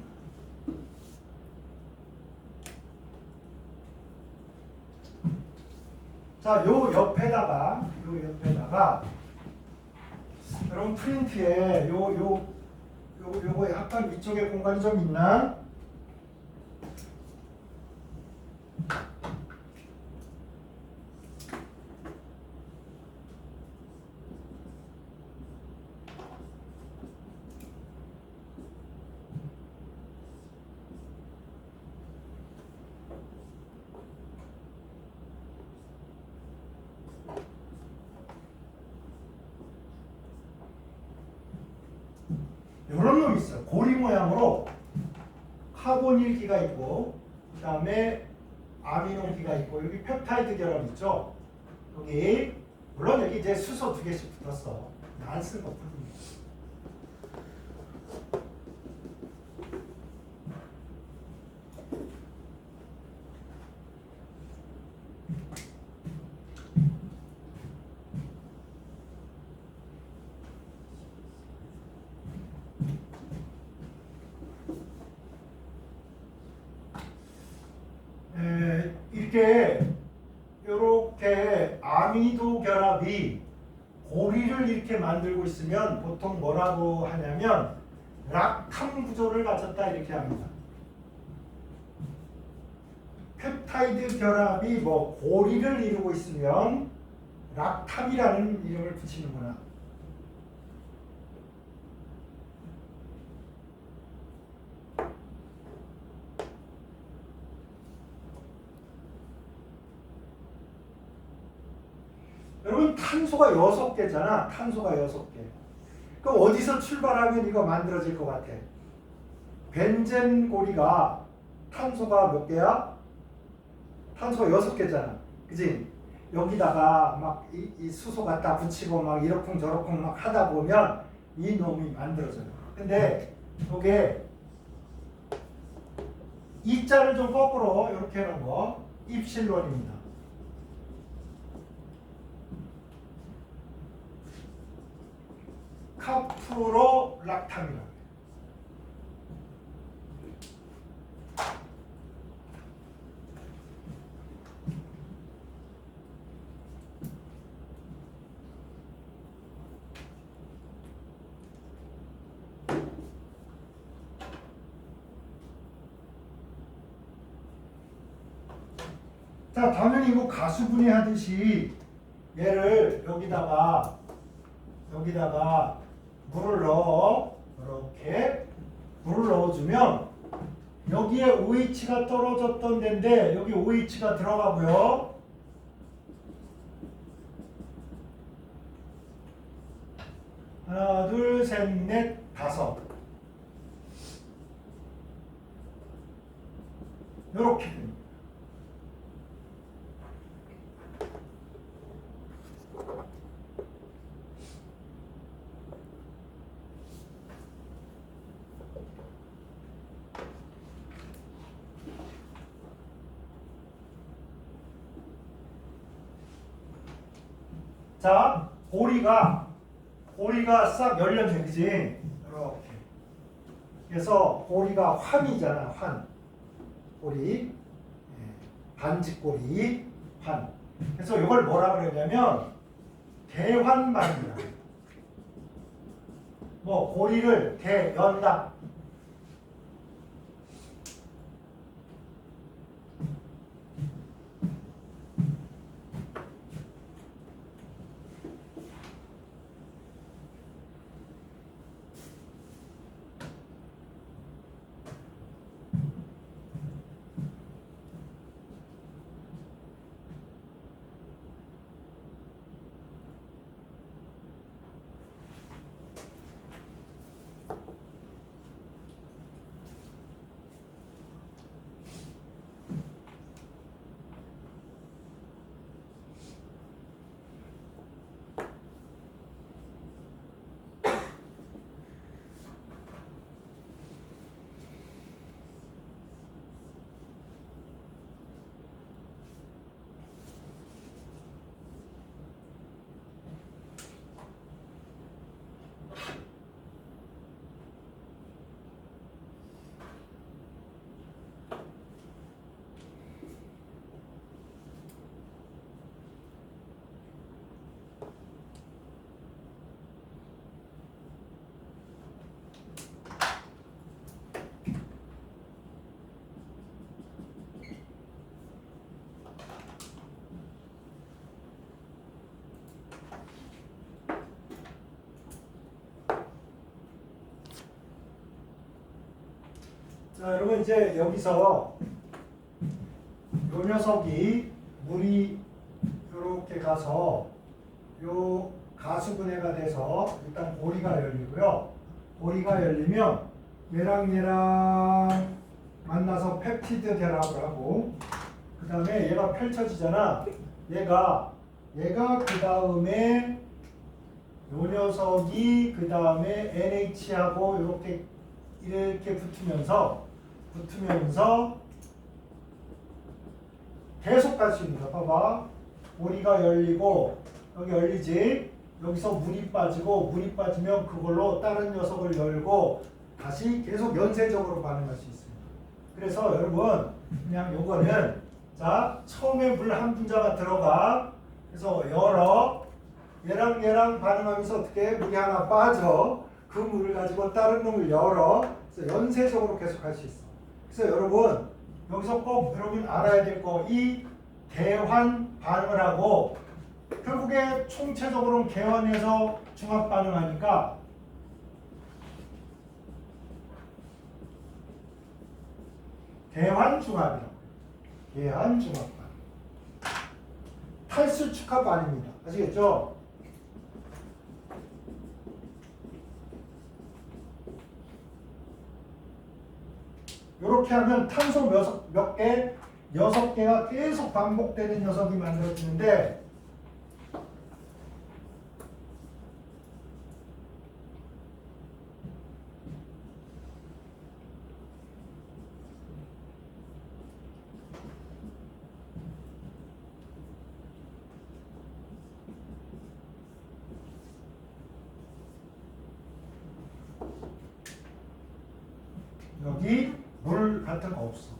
자, 요 옆에다가 여러분 프린트에 요거에 약간 위쪽에 공간이 좀 있나? 이런 놈이 있어요. 고리 모양으로 카본일기가 있고 그 다음에 아미노기가 있고 여기 펩타이드 결합 있죠. 여기 물론 여기 이제 수소 2개씩 붙었어. 안 쓸 거 뿐입니다. 이렇게 아미도 결합이 고리를 이렇게 만들고 있으면 보통 뭐라고 하냐면 락탐 구조를 가졌다 이렇게 합니다. 펩타이드 결합이 뭐 고리를 이루고 있으면 락탐이라는 이름을 붙이는구나. 여러분 탄소가 6개잖아. 탄소가 6개. 그럼 어디서 출발하면 이거 만들어질 것 같아? 벤젠 고리가 탄소가 몇 개야? 탄소가 6개잖아. 그지? 여기다가 막 이 수소 갖다 붙이고 막 이러쿵저러쿵 막 하다 보면 이 놈이 만들어져요. 근데 이게 이 자를 좀 거꾸로 이렇게 해놓은 거 입실론입니다. 카프로락탐이라고. 자, 당연히 이거 가수분해 하듯이 얘를 여기다가 물을 넣어. 이렇게 물을 넣어주면 여기에 OH가 떨어졌던 데인데 여기 OH가 들어가고요. 하나, 둘, 셋, 넷, 다섯. 이렇게 됩니다. 자, 고리가 싹 열렸네, 그지? 이렇게. 그래서 고리가 환이잖아, 환. 고리, 반직고리, 환. 그래서 이걸 뭐라 그러냐면 대환반이야. 뭐 고리를 대연다. 자, 여러분 이제 여기서 요 녀석이 물이 이렇게 가서 요 가수분해가 돼서 일단 고리가 열리고요. 고리가 열리면 얘랑 만나서 펩티드 결합을 하고 그 다음에 얘가 펼쳐지잖아. 얘가 그 다음에 요 녀석이 그 다음에 NH하고 이렇게 붙으면서 계속 갈 수 있는 거야. 봐봐. 고리가 열리고 여기 열리지. 여기서 물이 빠지면 그걸로 다른 녀석을 열고 다시 계속 연쇄적으로 반응할 수 있습니다. 그래서 여러분 그냥 요거는 자 처음에 물 한 분자가 들어가. 그래서 열어. 얘랑 반응하면서 어떻게 물이 하나 빠져. 그 물을 가지고 다른 놈을 열어. 그래서 연쇄적으로 계속 할 수 있어. 그래서 여러분 여기서 꼭 여러분 알아야 될 거 이 개환 반응을 하고 결국에 총체적으로는 개환해서 중합 반응하니까 개환 중합이라고. 개환 중합 반응. 탈수 축합 아닙니다. 아시겠죠? 이렇게 하면 탄소 몇 개? 6개가 계속 반복되는 녀석이 만들어지는데 여기 물 같은 거 없어.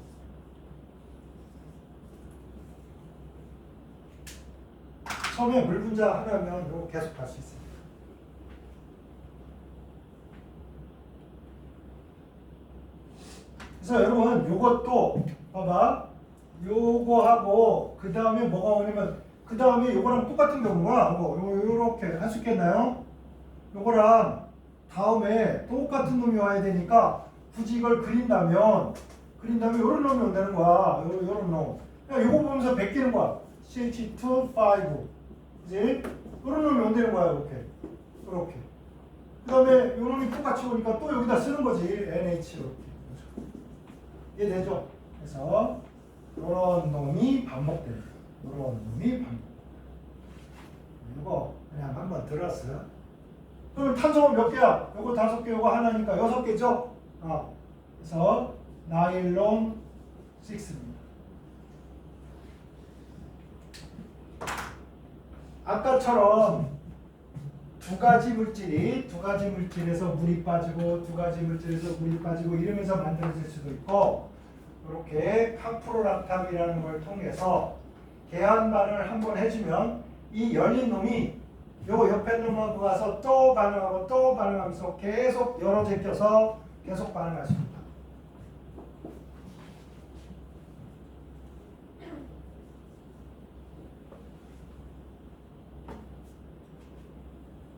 처음에 물 분자 하려면 이거 계속 갈 수 있습니다. 그래서 여러분 요것도 봐봐. 요거하고 그 다음에 뭐가 오냐면 그 다음에 요거랑 똑같은 경우가 요렇게 할 수 있겠나요? 요거랑 다음에 똑같은 놈이 와야 되니까 굳이 이걸 그린다면 요런 놈이 온다는 거야. 요런 놈. 그냥 요거 보면서 베끼는 거야. CH2, 5. 그지? 요런 놈이 온다는 거야. 이렇게. 그 다음에 요 놈이 똑같이 오니까 또 여기다 쓰는 거지. NH 이렇게. 이해되죠? 그래서 요런 놈이 반복된다. 요런 놈이 반복. 이거 그냥 한번 들었어요. 그럼 탄소는 몇 개야? 요거 5개, 요거 하나니까 6개죠? 그래서 나일론 6입니다. 아까처럼 두 가지 물질에서 물이 빠지고 두 가지 물질에서 물이 빠지고 이러면서 만들어질 수도 있고 이렇게 카프로락탐이라는 걸 통해서 계한반응을 한번 해주면 이 열린 놈이 요 옆에 놈하고 가서 또 반응하면서 계속 열어 제껴서 계속 반응하십니다.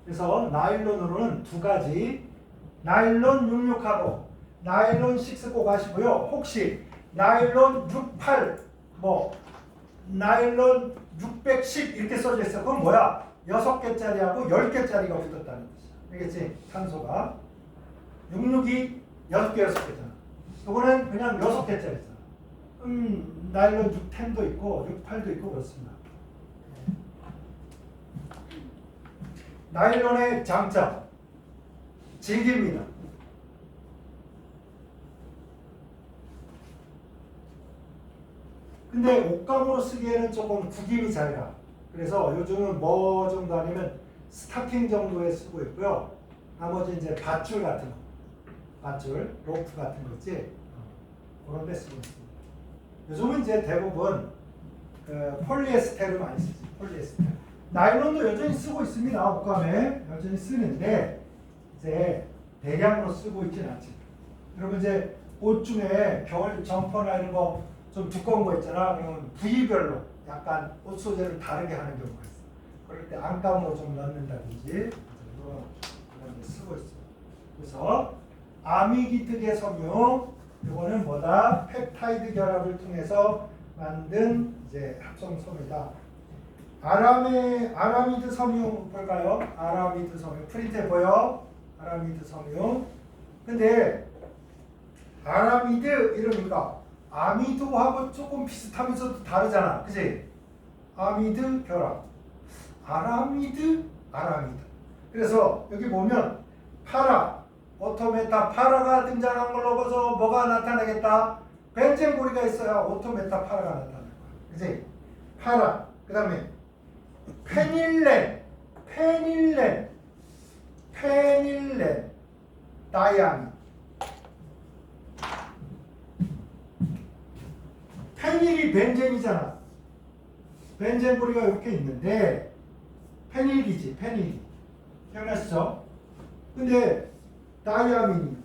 그래서 나일론으로는 두 가지, 나일론 66하고 나일론 6 꼭 하시고요. 혹시 나일론 68, 나일론 610 이렇게 써져 있어. 그건 뭐야? 6개짜리하고 10개짜리가 붙었다는 뜻이야. 알겠지? 탄소가 66이 6개, 6개잖아. 이거는 그냥 6개짜리잖아. 나일론 610도 있고 68도 있고 그렇습니다. 나일론의 장점, 질깁니다. 근데 옷감으로 쓰기에는 조금 구김이 잘 가. 그래서 요즘은 뭐 정도 아니면 스타킹 정도에 쓰고 있고요. 나머지 이제 밧줄 같은 거, 밧줄, 로프 같은 거 있지? 그런 데 쓰고 있습니다. 요즘은 이제 대부분 그 폴리에스테르 많이 쓰지. 폴리에스테르. 나일론도 여전히 쓰고 있습니다. 옷감에 여전히 쓰는데 이제 대량으로 쓰고 있진 않지. 여러분 이제 옷 중에 겨울 점퍼나 이런 거 좀 두꺼운 거 있잖아. 그러면 부위별로 약간 옷 소재를 다르게 하는 경우가 있어. 그럴 때 안감으로 좀 넣는다든지 그런 데 쓰고 있어요. 그래서 아미기드계 섬유 이거는 뭐다? 펩타이드 결합을 통해서 만든 이제 합성 섬유다. 아라미드 섬유 볼까요? 아라미드 섬유 프린트에 보여? 아라미드 섬유. 근데 아라미드 이러니까 아미도하고 조금 비슷하면서도 다르잖아. 그치? 아미드 결합. 아라미드. 그래서 여기 보면 파라, 오토메타 파라가 등장한 걸로 봐서 뭐가 나타나겠다? 벤젠고리가 있어야 오토메타 파라가 나타날 거야. 그치? 파라. 그 다음에 페닐렌, 다이아민. 페닐이 벤젠이잖아. 벤젠고리가 이렇게 있는데 페닐이지, 페닐이. 기억나시죠? 근데 다이아민이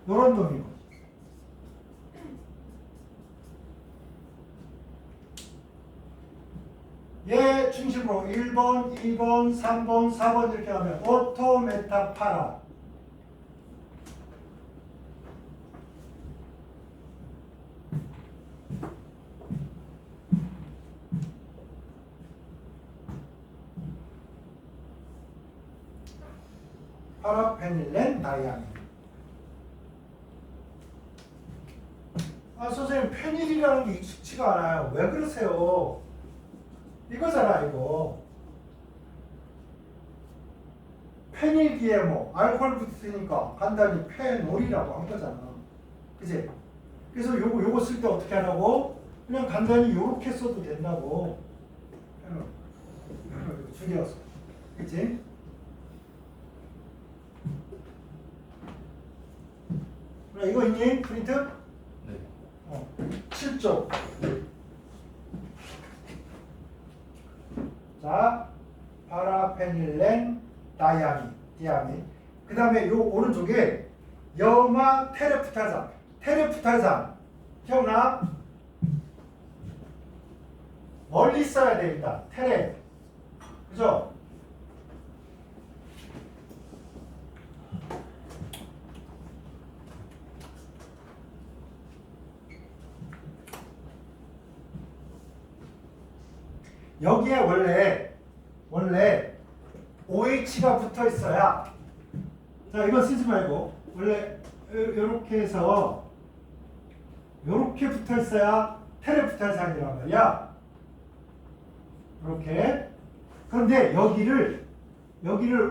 이런 놈이고. 얘 중심으로 1번, 2번, 3번, 4번 이렇게 하면 오토메타파라. 파라페닐렌 다이아민. 아 선생님 페닐이라는 게 익숙치가 않아요. 왜 그러세요? 이거잖아 이거. 페닐기에모 알코올 붙으니까 간단히 페놀이라고 한 거잖아. 그치? 그래서 요거 쓸 때 어떻게 하라고? 그냥 간단히 요렇게 써도 된다고. 줄여서. 그치? 이거 있니? 프린트? 네. 7쪽. 자, 파라페닐렌 디아민. 그 다음에 요 오른쪽에 염화 테레프탈산. 테레프탈산. 기억나? 멀리 써야 돼, 일단. 테레. 그죠? 여기에 원래 OH가 붙어 있어야, 자 이건 쓰지 말고 원래 이렇게 해서 이렇게 붙어 있어야 테레프탈산이란 말이야. 이렇게. 그런데 여기를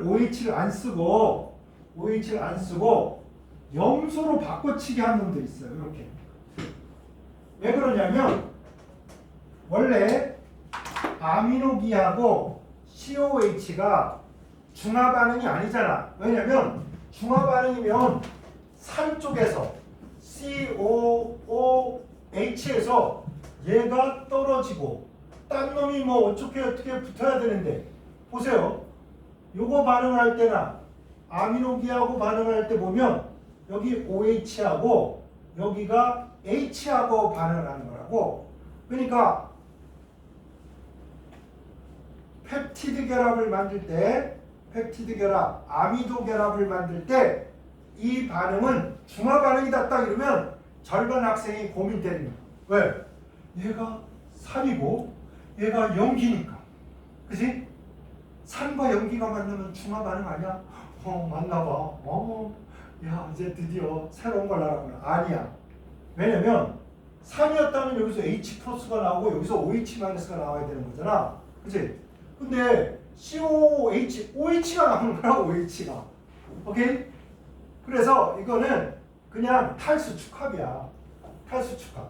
OH를 안 쓰고 염소로 바꿔치기 한 놈도 있어요. 이렇게. 왜 그러냐면 원래 아미노기하고 COH가 중화 반응이 아니잖아. 왜냐면 중화 반응이면 산 쪽에서 COOH에서 얘가 떨어지고 딴 놈이 뭐 어떻게 붙어야 되는데, 보세요. 요거 반응을 할 때나 아미노기하고 반응을 할 때 보면 여기 OH하고 여기가 H하고 반응을 하는 거라고. 그러니까 펩티드 결합을 만들 때, 펩티드 결합, 아미도 결합을 만들 때 이 반응은 중화 반응이다 딱 이러면 절반 학생이 고민 때립니다. 왜? 얘가 산이고 얘가 염기니까. 그치? 산과 염기가 만나면 중화 반응 아니야? 맞나봐. 야 이제 드디어 새로운 걸 알았구나. 아니야. 왜냐면 산이었다면 여기서 H 플러스가 나오고 여기서 OH 마이너스가 나와야 되는 거잖아. 그치? 근데 OH가 나오는 거야, OH가. 오케이? 그래서 이거는 그냥 탈수 축합이야. 탈수 축합.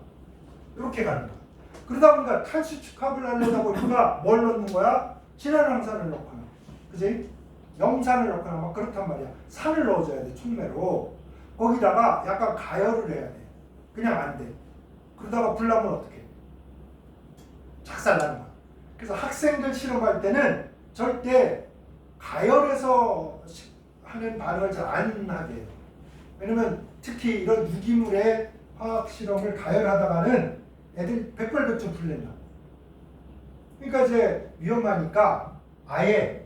이렇게 가는 거야. 그러다 보니까 탈수 축합을 하려다 보니까 뭘 넣는 거야? 진화항산을 넣거나, 그지? 염산을 넣거나 막 그렇단 말이야. 산을 넣어줘야 돼, 촉매로. 거기다가 약간 가열을 해야 돼. 그냥 안 돼. 그러다가 불 나면 어떡해? 작살나는 거야. 그래서 학생들 실험할 때는 절대 가열해서 하는 반응을 잘 안 하게 해요. 왜냐면 특히 이런 유기물의 화학 실험을 가열하다가는 애들 백발백중 풀린다. 그러니까 이제 위험하니까 아예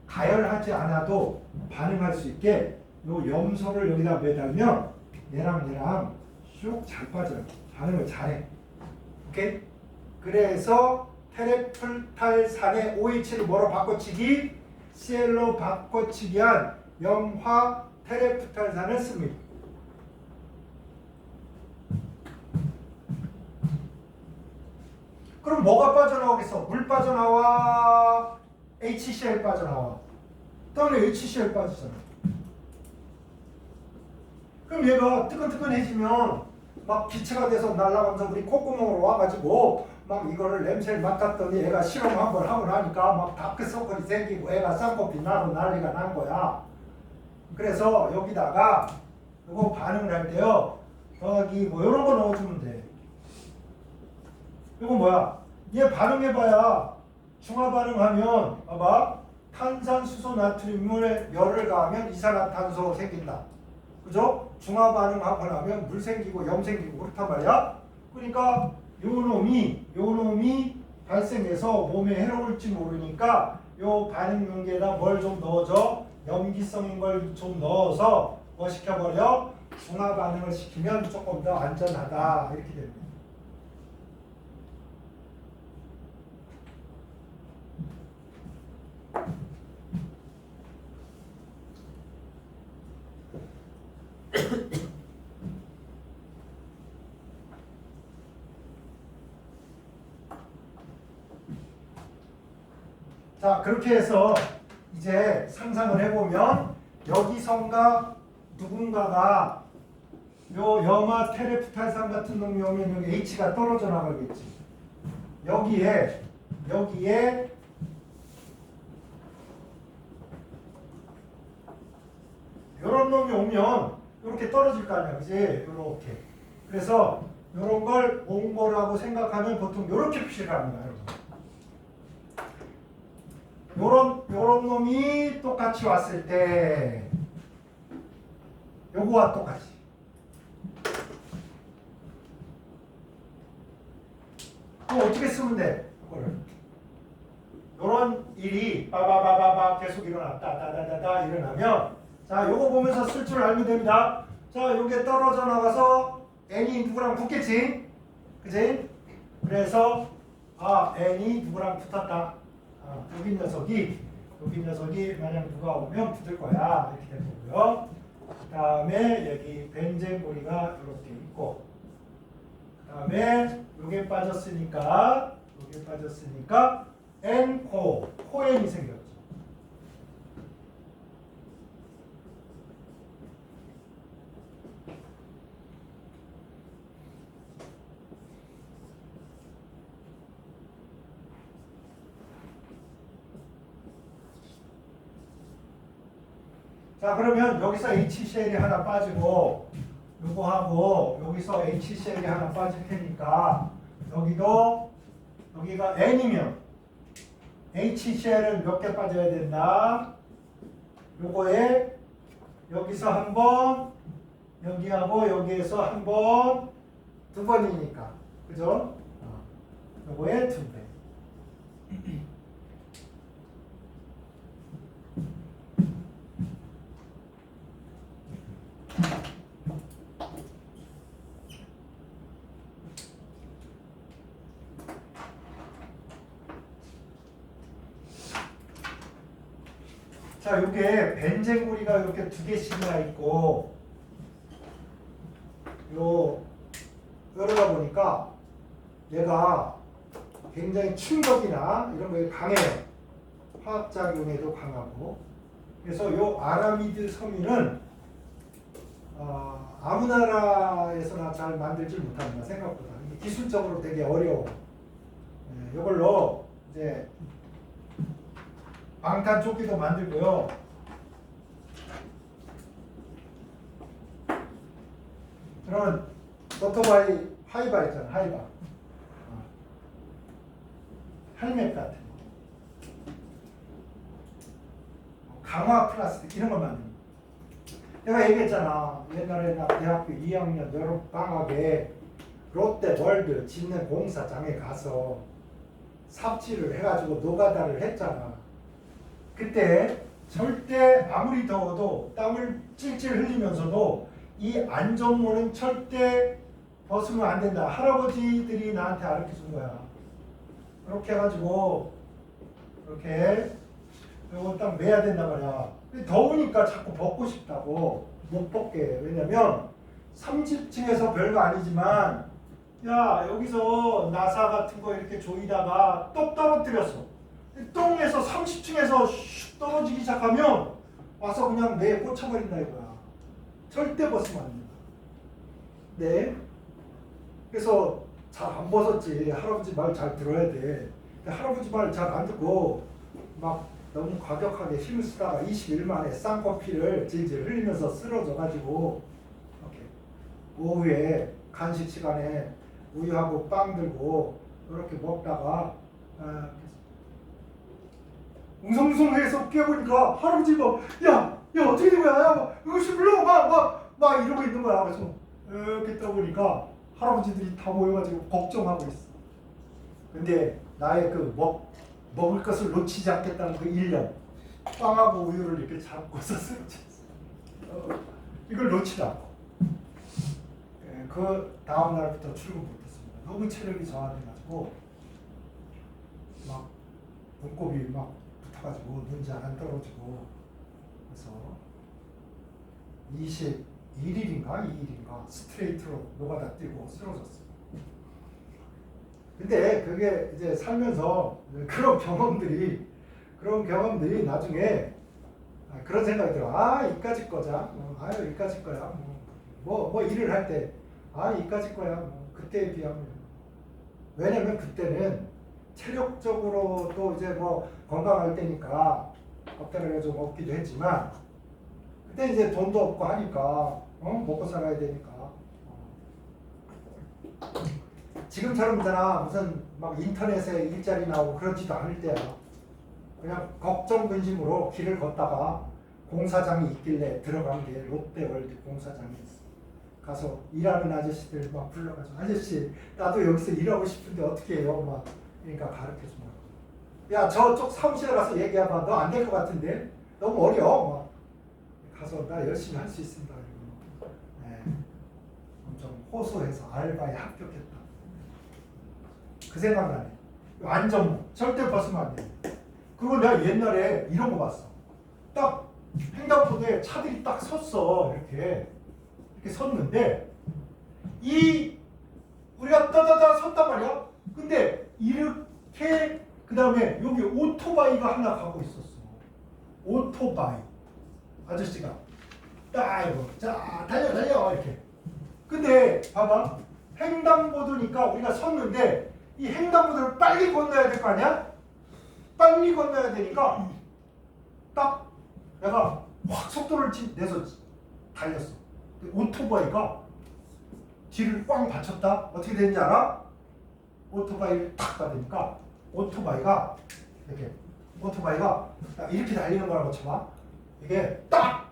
가열하지 않아도 반응할 수 있게 요 염소를 여기다 매달면 얘랑 쑥 잘 빠져요. 반응을 잘해. 오케이? 그래서 테레프탈산의 OH를 뭐로 바꿔치기? CL로 바꿔치기한 염화 테레프탈산을 씁니다. 그럼 뭐가 빠져나오겠어? 물 빠져나와? HCl 빠져나와? 당연히 HCl 빠지잖아. 그럼 얘가 뜨끈뜨끈해지면 막 기체가 돼서 날아가면서 우리 콧구멍으로 와가지고 막 이거를 냄새를 맡았더니 얘가 실험 한번 하고 나니까 막 다크서클이 생기고 애가 쌍꺼풀 나고 난리가 난 거야. 그래서 여기다가 이거 반응을 할 때요, 더하기 뭐 이런 거 넣어주면 돼. 이거 뭐야? 얘 반응해봐야 중화 반응하면 봐봐, 탄산수소 나트륨에 열을 가하면 이산화탄소 생긴다. 그죠? 중화 반응하고 나면 물 생기고 염 생기고 그렇단 말이야. 그러니까 요 놈이 발생해서 몸에 해로울지 모르니까 요 반응 용기에다 뭘 좀 넣어줘. 염기성인 걸 좀 넣어서 뭐 시켜버려? 중화 반응을 시키면 조금 더 안전하다. 이렇게 됩니다. 자, 그렇게 해서 이제 상상을 해보면 여기선가 누군가가 요 염화 테레프탈산 같은 놈이 오면 여기 H가 떨어져 나가겠지. 여기에 요런 놈이 오면 이렇게 떨어질 거 아니야, 그지? 요렇게. 그래서 요런 걸 온 거라고 생각하면 보통 요렇게 표시를 합니다, 여러분. 요런 놈이 똑같이 왔을 때 요거와 똑같이 또 어떻게 쓰면 돼? 이거를 요런 일이 빠바바바바 계속 일어났다 다다다다 일어나면 자 요거 보면서 쓸 줄 알면 됩니다. 자 요게 떨어져 나가서 n이 누구랑 붙겠지? 그치? 그래서 n이 누구랑 붙었다. 여기 녀석이 만약 누가 오면 붙을 거야. 이렇게 된 거고요. 그 다음에 여기 벤젠고리가 이렇게 있고 그 다음에 요게 빠졌으니까 코엔이 생겼죠. 자 그러면 여기서 HCl이 하나 빠지고 요거하고 여기서 HCl이 하나 빠질 테니까 여기가 N이면 HCl은 몇 개 빠져야 된다. 요거에 여기서 한 번 여기하고 여기에서 한 번 두 번이니까 그죠? 요거에 두 배. 자, 요게 벤젠고리가 이렇게 두 개씩이나 있고, 여러가 보니까 얘가 굉장히 충격이나 이런 거에 강해요. 화학작용에도 강하고. 그래서 요 아라미드 섬유는 아무 나라에서나 잘 만들지 못합니다. 생각보다. 이게 기술적으로 되게 어려워. 이걸로 이제 방탄조끼도 만들고요. 그런 오토바이 하이바 있잖아, 하이바. 헬멧 같은 거. 강화 플라스틱 이런 거 만듭니다. 내가 얘기했잖아. 옛날에 나 대학교 2학년 여름 방학에 롯데 월드 짓는 공사장에 가서 삽질을 해가지고 노가다를 했잖아. 그때 절대 아무리 더워도 땀을 찔찔 흘리면서도 이 안전모는 절대 벗으면 안 된다. 할아버지들이 나한테 가르쳐준 거야. 그렇게 해가지고 이렇게 이거 딱 매야 된단 말이야. 더우니까 자꾸 벗고 싶다고 못 벗게. 왜냐면 30층에서 별거 아니지만 야 여기서 나사 같은 거 이렇게 조이다가 똑 떨어뜨렸어. 똥에서 30층에서 슉 떨어지기 시작하면 와서 그냥 뇌에 꽂혀버린다 이거야. 절대 벗으면 안 된다. 네. 그래서 잘 안 벗었지. 할아버지 말 잘 들어야 돼. 근데 할아버지 말 잘 안 듣고 막 너무 과격하게 힘을 쓰다가 21일 만에 쌍꺼풀을 질질 흘리면서 쓰러져가지고 이렇게 오후에 간식 시간에 우유하고 빵 들고 이렇게 먹다가 웅성웅성해서 깨보니까 할아버지 야 어떻게 된 거야? 야, 이것이 불러 막 이러고 있는 거야. 그래서 이렇게 떠보니까 할아버지들이 다 모여가지고 걱정하고 있어. 근데 나의 그 먹을 것을 놓치지 않겠다는 그 일념, 빵하고 우유를 이렇게 잡고서 쓰러졌어. 이걸 놓치지 않고. 그 다음 날부터 출근 못했습니다. 너무 체력이 저하돼가지고 막 눈곱이 막 붙어가지고 눈이 안 떨어지고 그래서 21일인가 2일인가 스트레이트로 노가다 뛰고 쓰러졌어요. 근데 그게 이제 살면서 그런 경험들이 그런 경험들이 나중에 그런 생각이 들어. 아, 이까짓 거자. 아유, 이까짓 거야. 뭐 일을 할 때, 아, 이까짓 거야. 그때에 비하면. 왜냐면 그때는 체력적으로도 이제 뭐 건강할 때니까 껍데기가 좀 없기도 했지만, 그때 이제 돈도 없고 하니까, 먹고 살아야 되니까. 지금처럼 있잖아. 무슨 막 인터넷에 일자리 나오고 그렇지도 않을 때야. 그냥 걱정 근심으로 길을 걷다가 공사장이 있길래 들어간 게 롯데월드 공사장이 있어. 가서 일하는 아저씨들 막 불러가지고 아저씨 나도 여기서 일하고 싶은데 어떻게 해요? 막 그러니까 가르쳐주면 야 저쪽 사무실에 가서 얘기해봐. 너 안 될 것 같은데 너무 어려. 막 가서 나 열심히 할 수 있습니다. 네. 엄청 호소해서 알바에 합격했다. 그 생각나네. 안전모 절대 벗으면 안 돼. 그거 내가 옛날에 이런 거 봤어. 딱 횡단보도에 차들이 딱 섰어. 이렇게 섰는데 우리가 따다다 섰단 말이야. 근데 이렇게 그 다음에 여기 오토바이가 하나 가고 있었어. 오토바이 아저씨가 딱 이거 자 달려 이렇게. 근데 봐봐 횡단보도니까 우리가 섰는데 이 횡단보도를 빨리 건너야 될 거 아니야? 빨리 건너야 되니까 딱 내가 확 속도를 내서 달렸어. 오토바이가 뒤를 꽝 받쳤다. 어떻게 되는지 알아? 오토바이를 탁 받으니까 오토바이가 이렇게 달리는 거라고 쳐봐. 이게 딱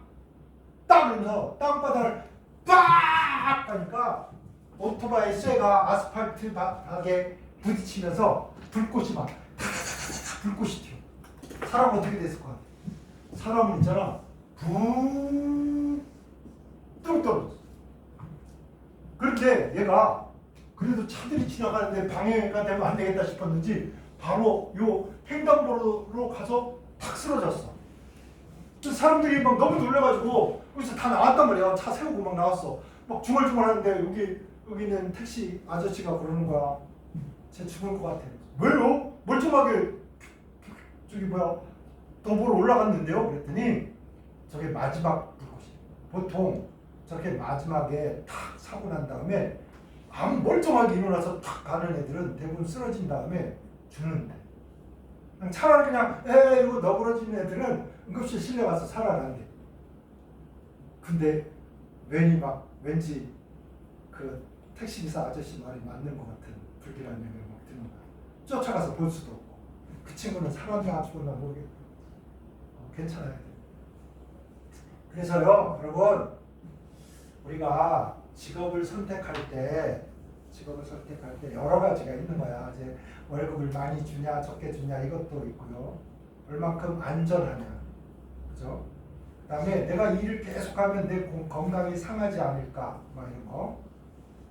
하면서 땅바닥을 빡 하니까 오토바이 쇠가 아스팔트 벽에 부딪히면서 불꽃이 막 불꽃이 튀어. 사람 어떻게 됐을 것 같아? 사람은 있잖아 붕 떨어졌어. 그런데 얘가 그래도 차들이 지나가는데 방해가 되면 안 되겠다 싶었는지 바로 요 횡단보도로 가서 탁 쓰러졌어. 사람들이 막 너무 놀라가지고 여기서 다 나왔단 말이야. 차 세우고 막 나왔어. 막 중얼중얼하는데 여기는 택시 아저씨가 그러는 거야. 쟤 죽을 것 같아. 왜요? 멀쩡하게 더 보러 올라갔는데요. 그랬더니 저게 마지막 불꽃이. 보통 저렇게 마지막에 탁 사고 난 다음에 아무 멀쩡하게 일어나서 탁 가는 애들은 대부분 쓰러진 다음에 죽는데 차라리 그냥 이러고 너그러진 애들은 응급실 실려 가서 살아난대. 근데 왠지 그 택시기사 아저씨 말이 맞는 것 같은 불길한 느낌이 막 드는 거야. 쫓아가서 볼 수도 없고. 그 친구는 살았나 죽었나 모르겠고 괜찮아야 돼. 그래서요 여러분 우리가 직업을 선택할 때 여러 가지가 있는 거야. 이제 월급을 많이 주냐 적게 주냐 이것도 있고요. 얼만큼 안전하냐, 그죠? 그다음에 내가 일을 계속하면 내 건강이 상하지 않을까, 막 이런 거.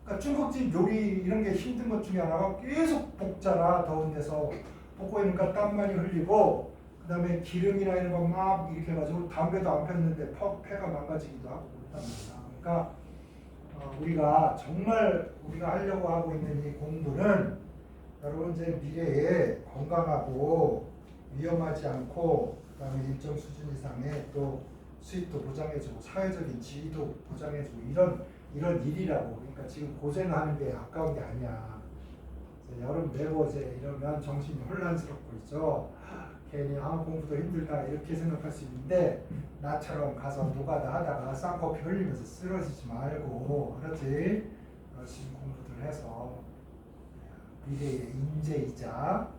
그러니까 중국집 요리 이런 게 힘든 것 중에 하나가 계속 볶잖아. 더운 데서 볶고 있으니까 땀 많이 흘리고, 그다음에 기름이나 이런 거 막 이렇게 해가지고 담배도 안 폈는데 폐가 망가지기도 하고 그렇단 말이야. 그러니까 우리가 정말 우리가 하려고 하고 있는 이 공부는 여러분 이제 미래에 건강하고 위험하지 않고 그다음에 일정 수준 이상의 또 수입도 보장해주고 사회적인 지위도 보장해주고 이런 일이라고. 그러니까 지금 고생하는 게 아까운 게 아니야. 여름 내고 이제 이러면 정신이 혼란스럽고 있죠. 괜히 공부도 힘들다 이렇게 생각할 수 있는데 나처럼 가서 노가다 하다가 쌍커피 흘리면서 쓰러지지 말고, 그렇지? 열심히 공부들 해서 미래의 인재이자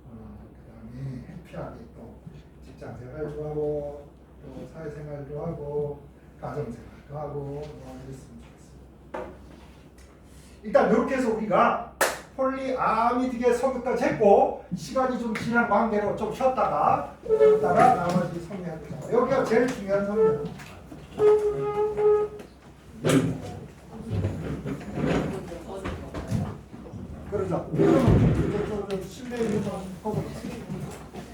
그다음에 해피하게 또 직장생활도 하고 또 사회생활도 하고 가정생활도 하고 뭐 이랬으면 좋겠습니다. 일단 이렇게 해서 우리가 폴리아미드계 성격까지 했고, 시간이 좀 지난 관계로 좀 쉬었다가 나머지 성리하겠습니다. 여기가 제일 중요한 성리예요. 그러죠. 실내 유전 허브.